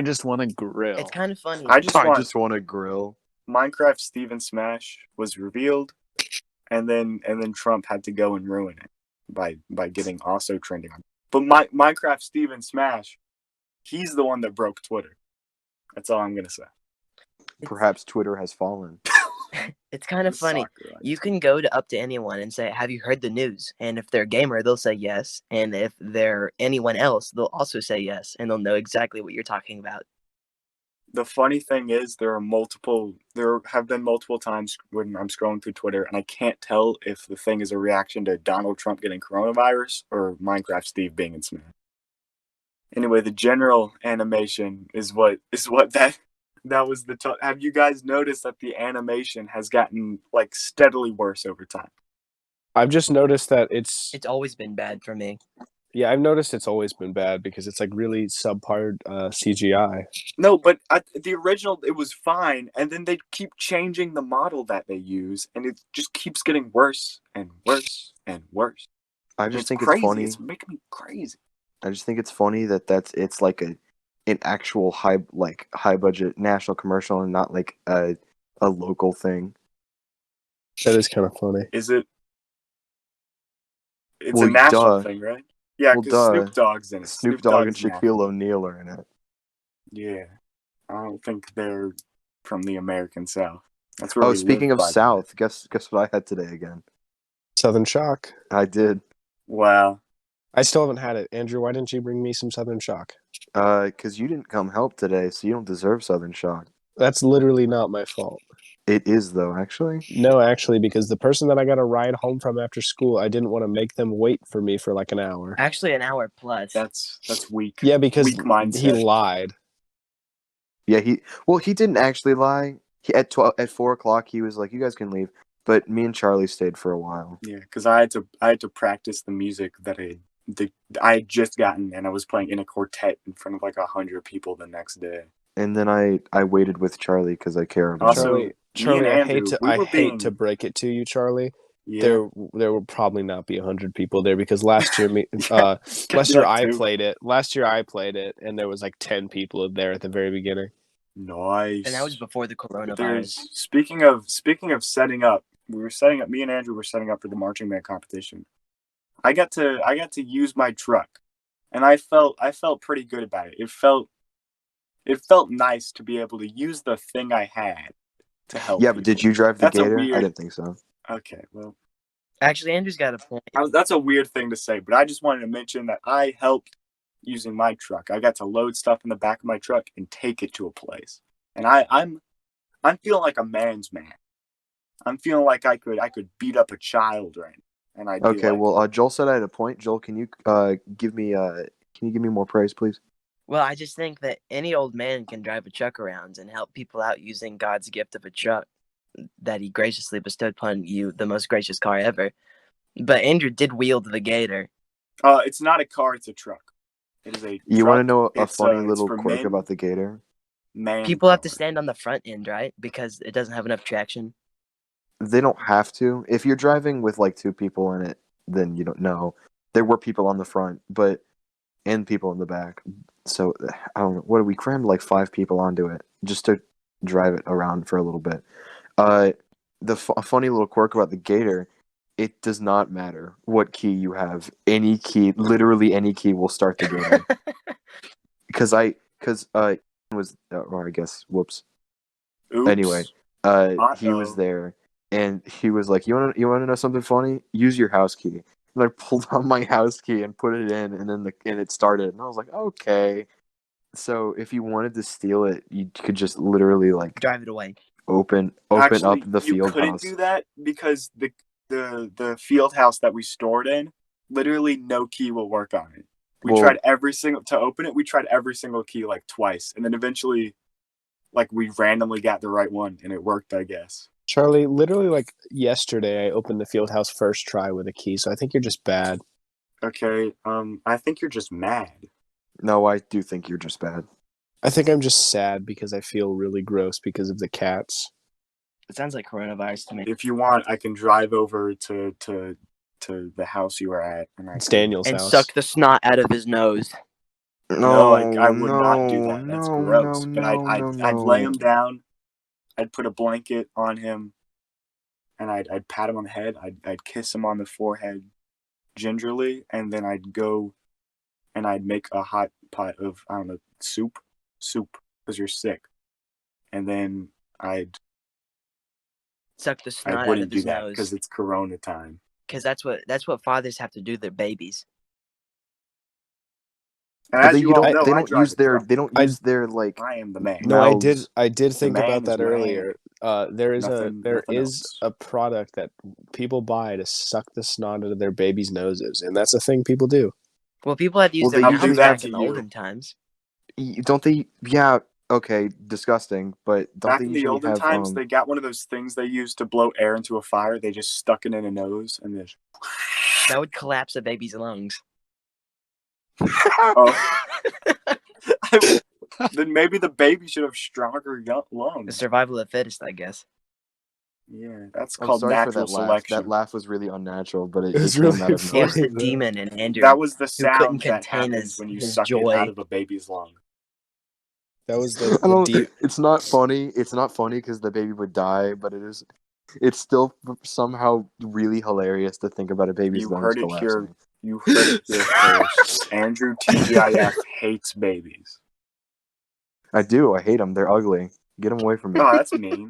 just want to grill. It's kind of funny. I just want to grill. Minecraft Steven Smash was revealed, and then Trump had to go and ruin it by getting also trending on. But Minecraft Steven Smash, he's the one that broke Twitter. That's all I'm gonna say. Perhaps Twitter has fallen. It's kind of The funny. soccer, You can go to up to anyone and say, "Have you heard the news?" And if they're a gamer, they'll say yes. And if they're anyone else, they'll also say yes, and they'll know exactly what you're talking about. The funny thing is, there have been multiple times when I'm scrolling through Twitter, and I can't tell if the thing is a reaction to Donald Trump getting coronavirus or Minecraft Steve being in Smash. Anyway, the general animation is what that was the. Have you guys noticed that the animation has gotten like steadily worse over time? I've just noticed that it's It's always been bad for me. I've noticed it's always been bad because it's like really subpar CGI. No, but the original, it was fine, and then they keep changing the model that they use, and it just keeps getting worse and worse and worse. I And just it's think crazy. it's funny. It's making me crazy. I just think it's funny that it's like an actual high budget national commercial and not like a local thing. That is kind of funny. Is it? It's Well, a national duh. thing, right? Yeah, Well, because duh. Snoop Dogg's in it. Snoop Dogg and Dogg's national. Shaquille O'Neal are in it. Yeah, I don't think they're from the American South. That's where Oh, we speaking live of by South, guess what I had today again? Southern Shock. I did. Wow. I still haven't had it. Andrew, why didn't you bring me some Southern Shock? Because you didn't come help today, so you don't deserve Southern Shock. That's literally not my fault. It is though, actually. No, actually, because the person that I got a ride home from after school, I didn't want to make them wait for me for like an hour. Actually, an hour plus. That's weak. Yeah, because Weak mindset. he lied. Yeah, he didn't actually lie. At 4 o'clock, he was like, "You guys can leave," but me and Charlie stayed for a while. Yeah, because I had to practice the music that I had just gotten, and I was playing in a quartet in front of like 100 people the next day. And then I waited with Charlie because I care about Also, him. Charlie, and I Andrew, hate to break it to you, Charlie. Yeah, There will probably not be 100 people there because last year Yeah, last year that I too. played it. Last year I played it, and there was like 10 people there at the very beginning. nice. And that was before the coronavirus. There's speaking of setting up. We were setting up. Me and Andrew were setting up for the marching band competition. I got to use my truck, and I felt pretty good about it. It felt nice to be able to use the thing I had to help. Yeah, but did you drive the That's a Gator? weird- I didn't think so. Okay, well, Actually, Andrew's got a point. that's a weird thing to say, but I just wanted to mention that I helped using my truck. I got to load stuff in the back of my truck and take it to a place, and I'm feeling like a man's man. I'm feeling like I could beat up a child right now, and I'd be Okay, like, well, Joel said I had a point. Joel, can you give me more praise, please? Well, I just think that any old man can drive a truck around and help people out using God's gift of a truck that he graciously bestowed upon you, the most gracious car ever. But Andrew did wield the gator. it's not a car, it's a truck. It is a You want to truck. know a It's funny it's little for quirk men, about the gator? man People have to power. stand on the front end, right? Because it doesn't have enough traction. They don't have to. If you're driving with like two people in it, then you don't know. There were people on the front, and people in the back. So I don't know. We crammed like 5 people onto it just to drive it around for a little bit. A funny little quirk about the Gator, it does not matter what key you have. Any key, literally any key, will start the Gator. Because was, or I guess, whoops. Oops. Anyway, he was there, and he was like, "You want to know something funny? Use your house key." And I pulled out my house key and put it in, and then it started, and I was like, "Okay." So if you wanted to steal it, you could just literally like Drive it away. open Actually, up the you field couldn't house. do that because the field house that we stored in, literally no key will work on it. We Well, tried every single to open it. We tried every single key like twice, and then eventually, like we randomly got the right one, and it worked. I guess. Charlie, literally like yesterday, I opened the field house first try with a key, so I think you're just bad. Okay. I think you're just mad. no, I do think you're just bad. I think I'm just sad because I feel really gross because of the cats. It sounds like coronavirus to me. If you want, I can drive over to the house you were at, and It's Daniel's And house. suck the snot out of his nose. No, I would not do that. That's gross. But no, I'd lay no. him down. I'd put a blanket on him, and I'd pat him on the head. I'd kiss him on the forehead gingerly, and then I'd go and I'd make a hot pot of, I don't know, soup, because you're sick. And then I Suck the snot out wouldn't of do his that because nose. it's Corona time. Because that's what fathers have to do to their babies. And But as you all know, they I don't drive use a truck. their like I am the man. No, mouths. I did The think man about is that man. earlier. There is Nothing else. a product that people buy to suck the snot out of their babies' noses, and that's a thing people do. Well, people had to use Well, their they How mouths do usually that back to in the you? olden times. Don't they? Yeah, okay, disgusting. But don't Back they in the usually olden have times, they got one of those things they used to blow air into a fire. They just stuck it in a nose and then. That would collapse a baby's lungs. Oh. Then maybe the baby should have stronger The lungs. survival of the fittest, I guess. Yeah, that's I'm called sorry for natural that laugh. selection. That laugh was really unnatural, but it was came really out of funny. It was the though. demon in Andrew That was the who couldn't sound that contain happens when you his suck joy. it out of a baby's lung. That was I the don't. deep. It's not funny. It's not funny because the baby would die, but it is. It's still somehow really hilarious to think about a baby's You lungs heard it here. collapsing. You heard it here first. Andrew TGIF hates babies. I do. I hate them. They're ugly. Get them away from me. Oh, that's mean.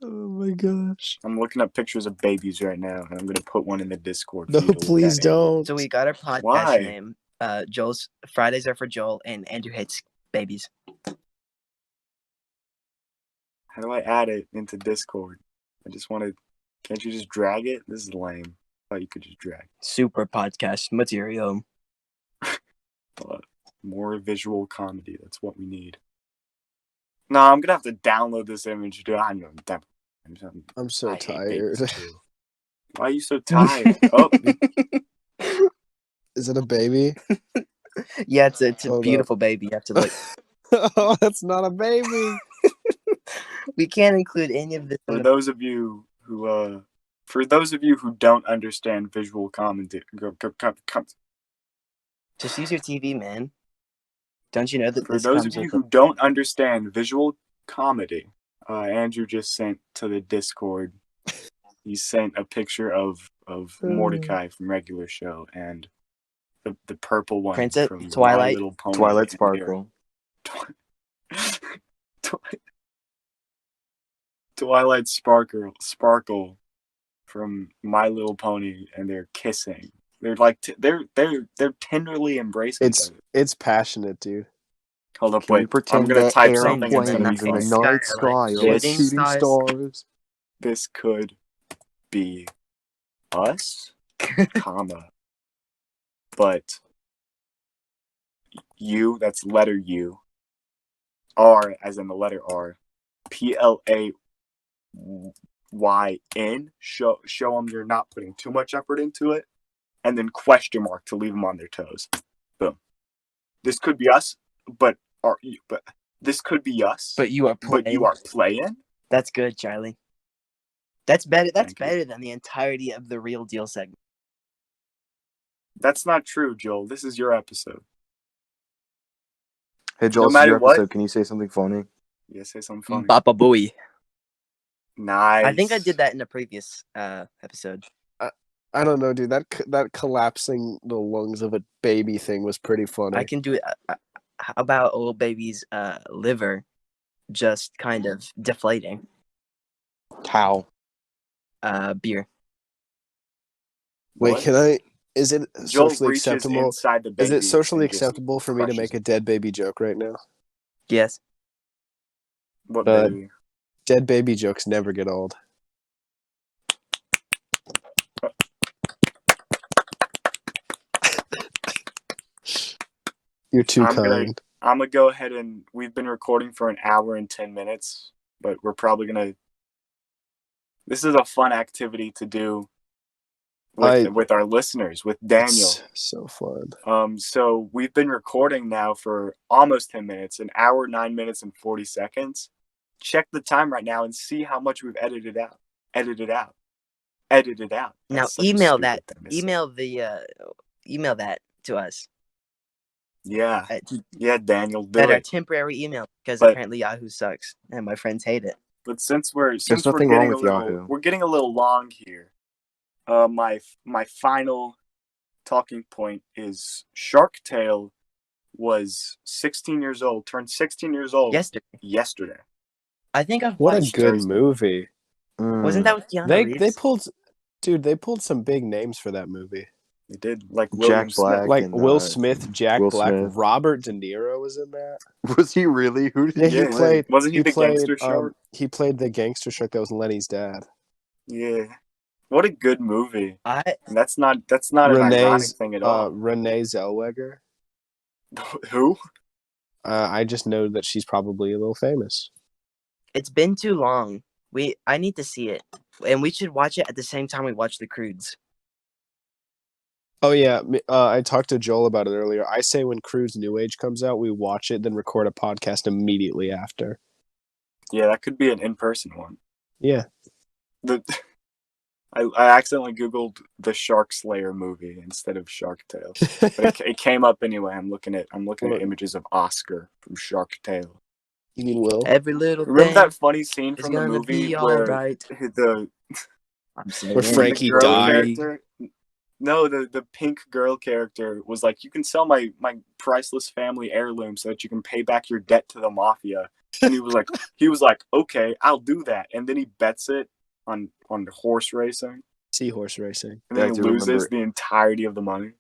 Oh my gosh! I'm looking up pictures of babies right now, and I'm going to put one in the Discord No, for you to look please at, Andrew. don't. So we got our podcast Why? name. Joel's Fridays are for Joel, and Andrew hates babies. How do I add it into Discord? I just want to. Can't you just drag it? This is lame. I thought you could just drag. Super podcast material. More visual comedy. That's what we need. No, I'm gonna have to download this image, dude. I know. I'm so I hate tired. babies, too. Why are you so tired? Oh, Is it a baby? Yeah, it's a Hold beautiful baby. You have to look. Oh, that's not a baby. We can't include any of this. for those of you who don't understand visual comedy, Just use your TV, man. Don't you know that for this those comes of you with who don't understand visual comedy, Andrew just sent to the Discord. He sent a picture of Mordecai from regular show and the purple one Princess from Twilight? My Little Pony. Twilight and they're- Sparkle. Twilight Sparkle from My Little Pony, and they're kissing. They're like they're tenderly embracing each other. It's passionate, dude. Hold up, Can we wait. I'm pretend gonna that type something. It's gonna be airplanes in the funny. night sky are like sky are like shooting shooting stars? stars? This could be us, comma, but U, that's letter U, R as in the letter R, PLAYN, show them you're not putting too much effort into it, and then question mark to leave them on their toes. Boom. This could be us, but this could be us, But you are playing. but you are playing. That's good, Charlie. That's better. That's Thank you. better than the entirety of the Real Deal segment. That's not true, Joel. This is your episode. Hey Joel, No this is matter your what- episode. Can you say something funny? Yeah, say something funny. Papa Booey. Nice. I think I did that in a previous episode. I don't know, dude. That collapsing the lungs of a baby thing was pretty funny. I can do it. How about a little baby's liver just kind of deflating? How? Beer. Wait, What? can I? Is it Joel socially reaches acceptable? inside the baby. Is it socially and just acceptable for me to crushes make a it. dead baby joke right now? Yes. What But- baby? Dead baby jokes never get old. You're too I'm kind. gonna go ahead and we've been recording for an hour and 10 minutes, but we're probably gonna. This is a fun activity to do with our listeners, with Daniel. It's so fun. So we've been recording now for almost 10 minutes, an hour, 9 minutes, and 40 seconds. Check the time right now and see how much we've edited out. Now That's such a email stupid that. thing to say. Email that to us. Yeah, Daniel, do At our it. temporary email because But- apparently Yahoo sucks and my friends hate it. But since we're nothing wrong getting with Yahoo. we're getting a little long here. My final talking point is Shark Tale was 16 years old, turned 16 years old yesterday. I think I've What a watched. good Thursday. movie. Wasn't that with Keanu They Reeves? pulled some big names for that movie. They did, like William Jack Black. Smith. Like and, Will Smith, Jack Will Black, Smith. Robert De Niro was in that. Was he really? Who did Yeah, he he Yeah. play? played. Wasn't he the played, gangster shark? He played the gangster shark that was Lenny's dad. Yeah. What a good movie. I That's not an ironic thing at all. Renee Zellweger. Who? I just know that she's probably a little famous. It's been too long. I need to see it, and we should watch it at the same time we watch The Croods. Oh yeah, I talked to Joel about it earlier. I say when Cruise New Age comes out, we watch it, then record a podcast immediately after. Yeah, that could be an in-person one. Yeah. I accidentally Googled the Shark Slayer movie instead of Shark Tale, but it came up anyway. I'm looking at images of Oscar from Shark Tale. You mean Will? Every little Remember thing that funny scene is from the gonna movie be where alright. the I'm saying Where Frankie the girl died. character, no, the pink girl character was like, "You can sell my priceless family heirloom so that you can pay back your debt to the mafia." And he was like, "Okay, I'll do that." And then he bets it on horse racing, Seahorse racing. and then Yeah, I he do loses remember. the entirety of the money.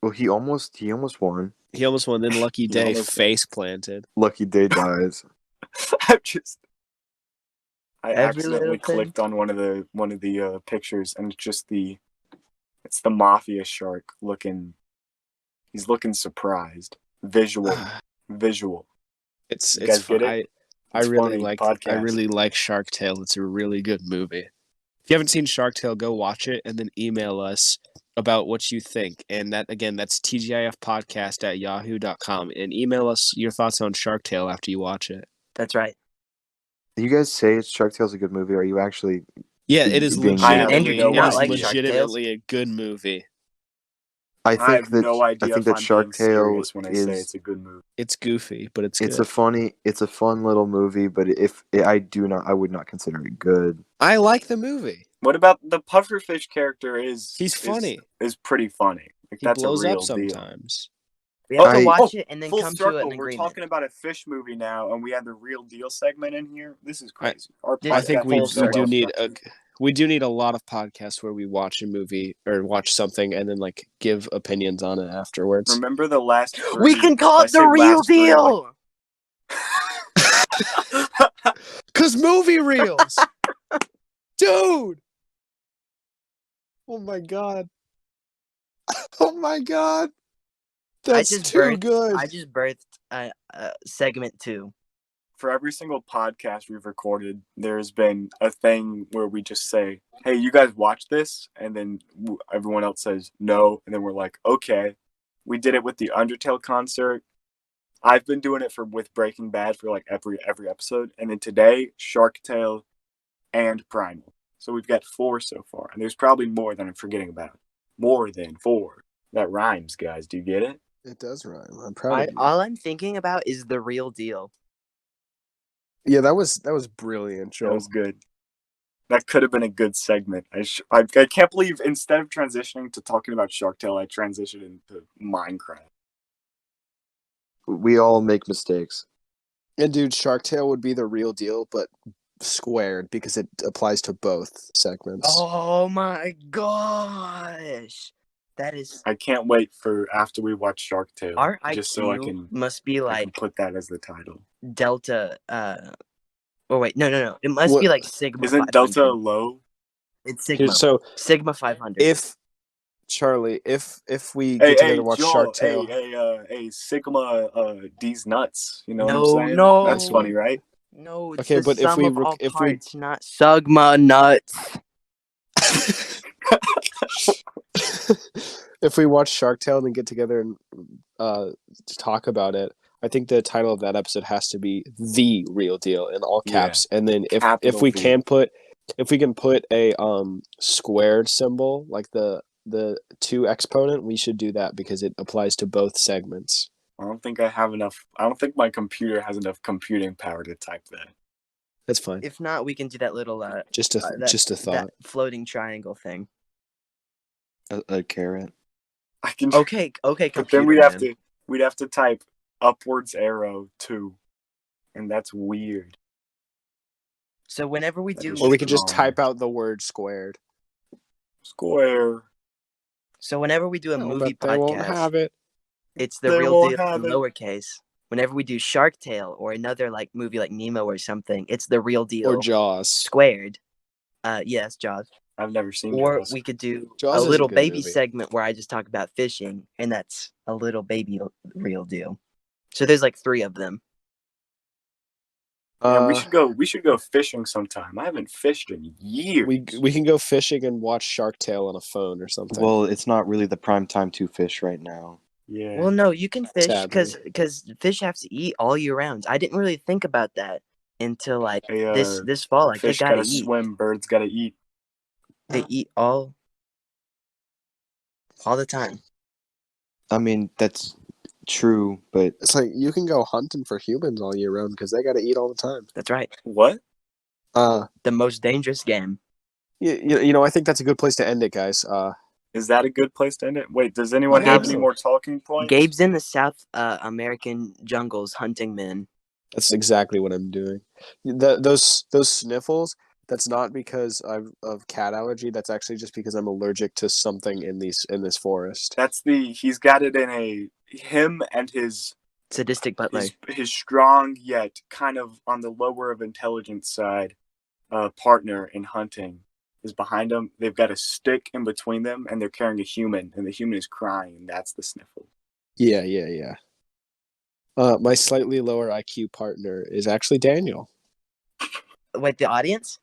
Well, he almost won. He almost won. Then Lucky Day almost- face planted. Lucky Day dies. I Every accidentally little thing. clicked on one of the pictures, and it's the mafia shark looking. He's looking surprised. Visual. It's You guys fun. get it? I It's really funny, like podcast. I really like Shark Tale. It's a really good movie. If you haven't seen Shark Tale, go watch it and then email us about what you think. And that's tgifpodcast@yahoo.com. And email us your thoughts on Shark Tale after you watch it. That's right. You guys say Shark Tale's a good movie. Are you actually? Yeah, it is Being legitimately, Andrew, do you not like Shark legitimately a good movie. I I think have that no idea I think if that I'm Shark being Tale serious when I say is it's a good movie. It's goofy, but it's it's good. a fun little movie. But I would not consider it good. I like the movie. What about the pufferfish character? He's funny. Is pretty funny. Like, He that's blows a real up deal. sometimes. We have to I- watch it and then Full come circle. to an We're agreement. talking about a fish movie now, and we have the real deal segment in here. This is crazy. Our Dude, I think podcast we is so do need well-structured. we do need a lot of podcasts where we watch a movie or watch something and then like give opinions on it afterwards. Remember the last? We can call it the real deal. Cause movie reels, dude. Oh my god. Oh my god. That's too good. I just birthed segment 2. For every single podcast we've recorded, there's been a thing where we just say, "Hey, you guys watch this?" And then everyone else says no, and then we're like, "Okay." We did it with the Undertale concert. I've been doing it with Breaking Bad for like every episode, and then today Shark Tale and Primal. So we've got 4 so far, and there's probably more that I'm forgetting about. More than 4. That rhymes, guys. Do you get it? It does rhyme. I'm proud of you. All I'm thinking about is The Real Deal. Yeah, that was brilliant, Joel. That was good. That could have been a good segment. I can't believe instead of transitioning to talking about Shark Tale, I transitioned into Minecraft. We all make mistakes. And dude, Shark Tale would be The Real Deal, but squared because it applies to both segments. Oh my gosh. That is I can't wait for after we watch Shark Tale, our just IQ so I can must be like put that as the title. Delta oh wait, no. It must be like Sigma Isn't 500. Delta low? It's Sigma. So Sigma 500. if Charlie, if we get together to watch Joel, Shark Tale, hey, Sigma, these nuts. You know what I'm No, saying? no. That's funny, right? No, it's Okay, the but if sum we of all if we- parts, not Sigma nuts. if we watch Shark Tale and then get together and talk about it, I think the title of that episode has to be The Real Deal in all caps. And then if Capital we V. can put a squared symbol like the 2 exponent, we should do that because it applies to both segments. I don't think I have enough. I don't think my computer has enough computing power to type that. That's fine. If not, we can do that little Just a thought. that floating triangle thing. A carrot. I can. Okay, But computer then man. we'd have to type upwards arrow 2, and that's weird. So whenever we do Or we could just Strong. type out the word squared. Square. So whenever we do a movie but they won't podcast, have it. it's The They Real won't Deal have it. lowercase. Whenever we do Shark Tale or another like movie like Nemo or something, it's The Real Deal Or Jaws. squared. Yes, Jaws. I've never seen Or Jaws. we could do Jaws a is a little good baby movie. segment where I just talk about fishing, and that's a little baby Real Deal. So there's like 3 of them. Yeah, we should go fishing sometime. I haven't fished in years. we can go fishing and watch Shark Tale on a phone or something. Well, it's not really the prime time to fish right now. Yeah. Well, no, you can fish Sadly. because fish have to eat all year round. I didn't really think about that until like Hey, this fall. Like fish they gotta gotta eat. swim, birds gotta eat. They eat all the time. I mean, that's true, but It's like you can go hunting for humans all year round because they got to eat all the time. That's right. What? The most dangerous game. You know, I think that's a good place to end it, guys. Is that a good place to end it? Wait, does anyone I have think any so. more talking points? Gabe's in the South American jungles hunting men. That's exactly what I'm doing. Those sniffles. That's not because of cat allergy. That's actually just because I'm allergic to something in this forest. He's got it in him and his Sadistic butler. his strong yet kind of on the lower of intelligence side partner in hunting is behind them. They've got a stick in between them, and they're carrying a human, and the human is crying, and that's the sniffle. Yeah. My slightly lower IQ partner is actually Daniel. Wait, the audience?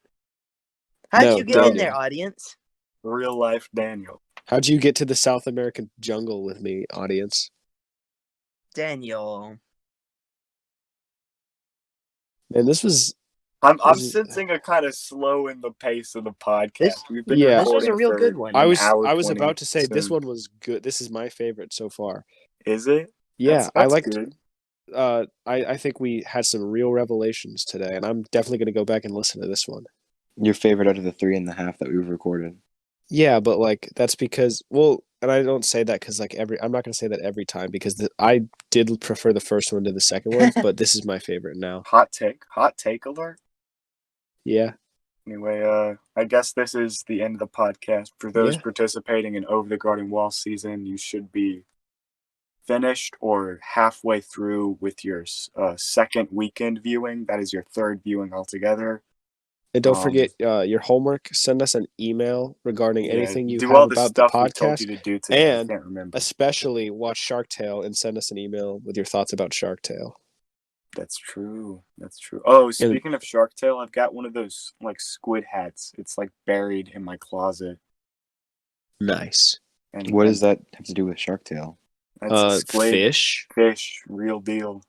How'd No, you get Daniel. in there, audience? Real life Daniel. How'd you get to the South American jungle with me, audience? Daniel. Man, this was I'm This is- sensing a kind of slow in the pace of the podcast. This- We've been Yeah. This was a recording real for good one. I an was hour I was 20 about to say this soon. one was good. This is my favorite so far. Is it? Yeah, I That's liked. good. I think we had some real revelations today, and I'm definitely going to go back and listen to this one. your favorite out of the 3.5 that we've recorded. Yeah, but like that's because and I don't say that because I'm not going to say that every time because I did prefer the first one to the second one, but this is my favorite now. Hot take alert. Yeah, Anyway, I guess this is the end of the podcast. For those Yeah. participating in Over the Garden Wall season, you should be finished or halfway through with your second weekend viewing, that is your third viewing altogether. And don't forget your homework. Send us an email regarding Yeah, anything you do have all the about the stuff we told you podcast. to do today. I And can't remember. especially watch Shark Tale and send us an email with your thoughts about Shark Tale. That's true. That's true. Oh, And speaking of Shark Tale, I've got one of those like squid hats. It's like buried in my closet. nice. And What does that have to do with Shark Tale? That's a squid Fish. fish, real deal.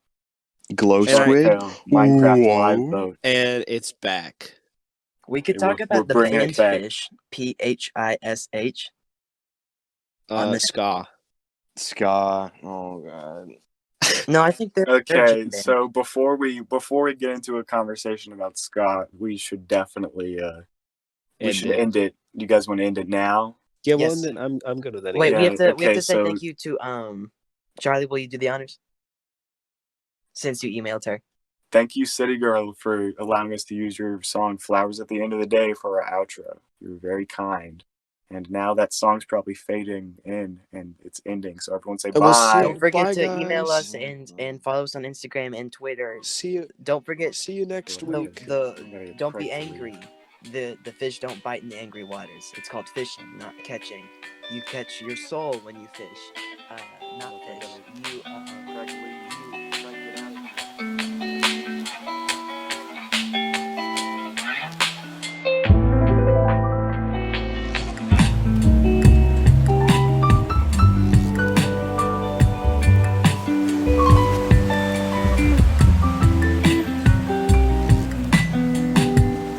Glow And I- Shark squid? Tale, Minecraft Whoa. live boat. And it's back. We could Okay, talk we're about the bringing it band back. Fish, Phish, on the. Ska. Ska. Oh god. No, I think they're a Okay, jam band. so before we get into a conversation about Scott, we should definitely end it. You guys want to end it now? Yeah, Yes. well, then I'm good with that. Wait, again. we have to okay, say so- thank you to Charlie. Will you do the honors? Since you emailed her. Thank you, City Girl, for allowing us to use your song "Flowers at the End of the Day" for our outro. You were very kind. And now that song's probably fading in, and it's ending. So everyone say And we'll see bye. you. Don't forget Bye, to email guys. us and follow us on Instagram and Twitter. See you. Don't forget See you next The- week. don't be angry. The fish don't bite in the angry waters. It's called fishing, not catching. You catch your soul when you fish, not fish. You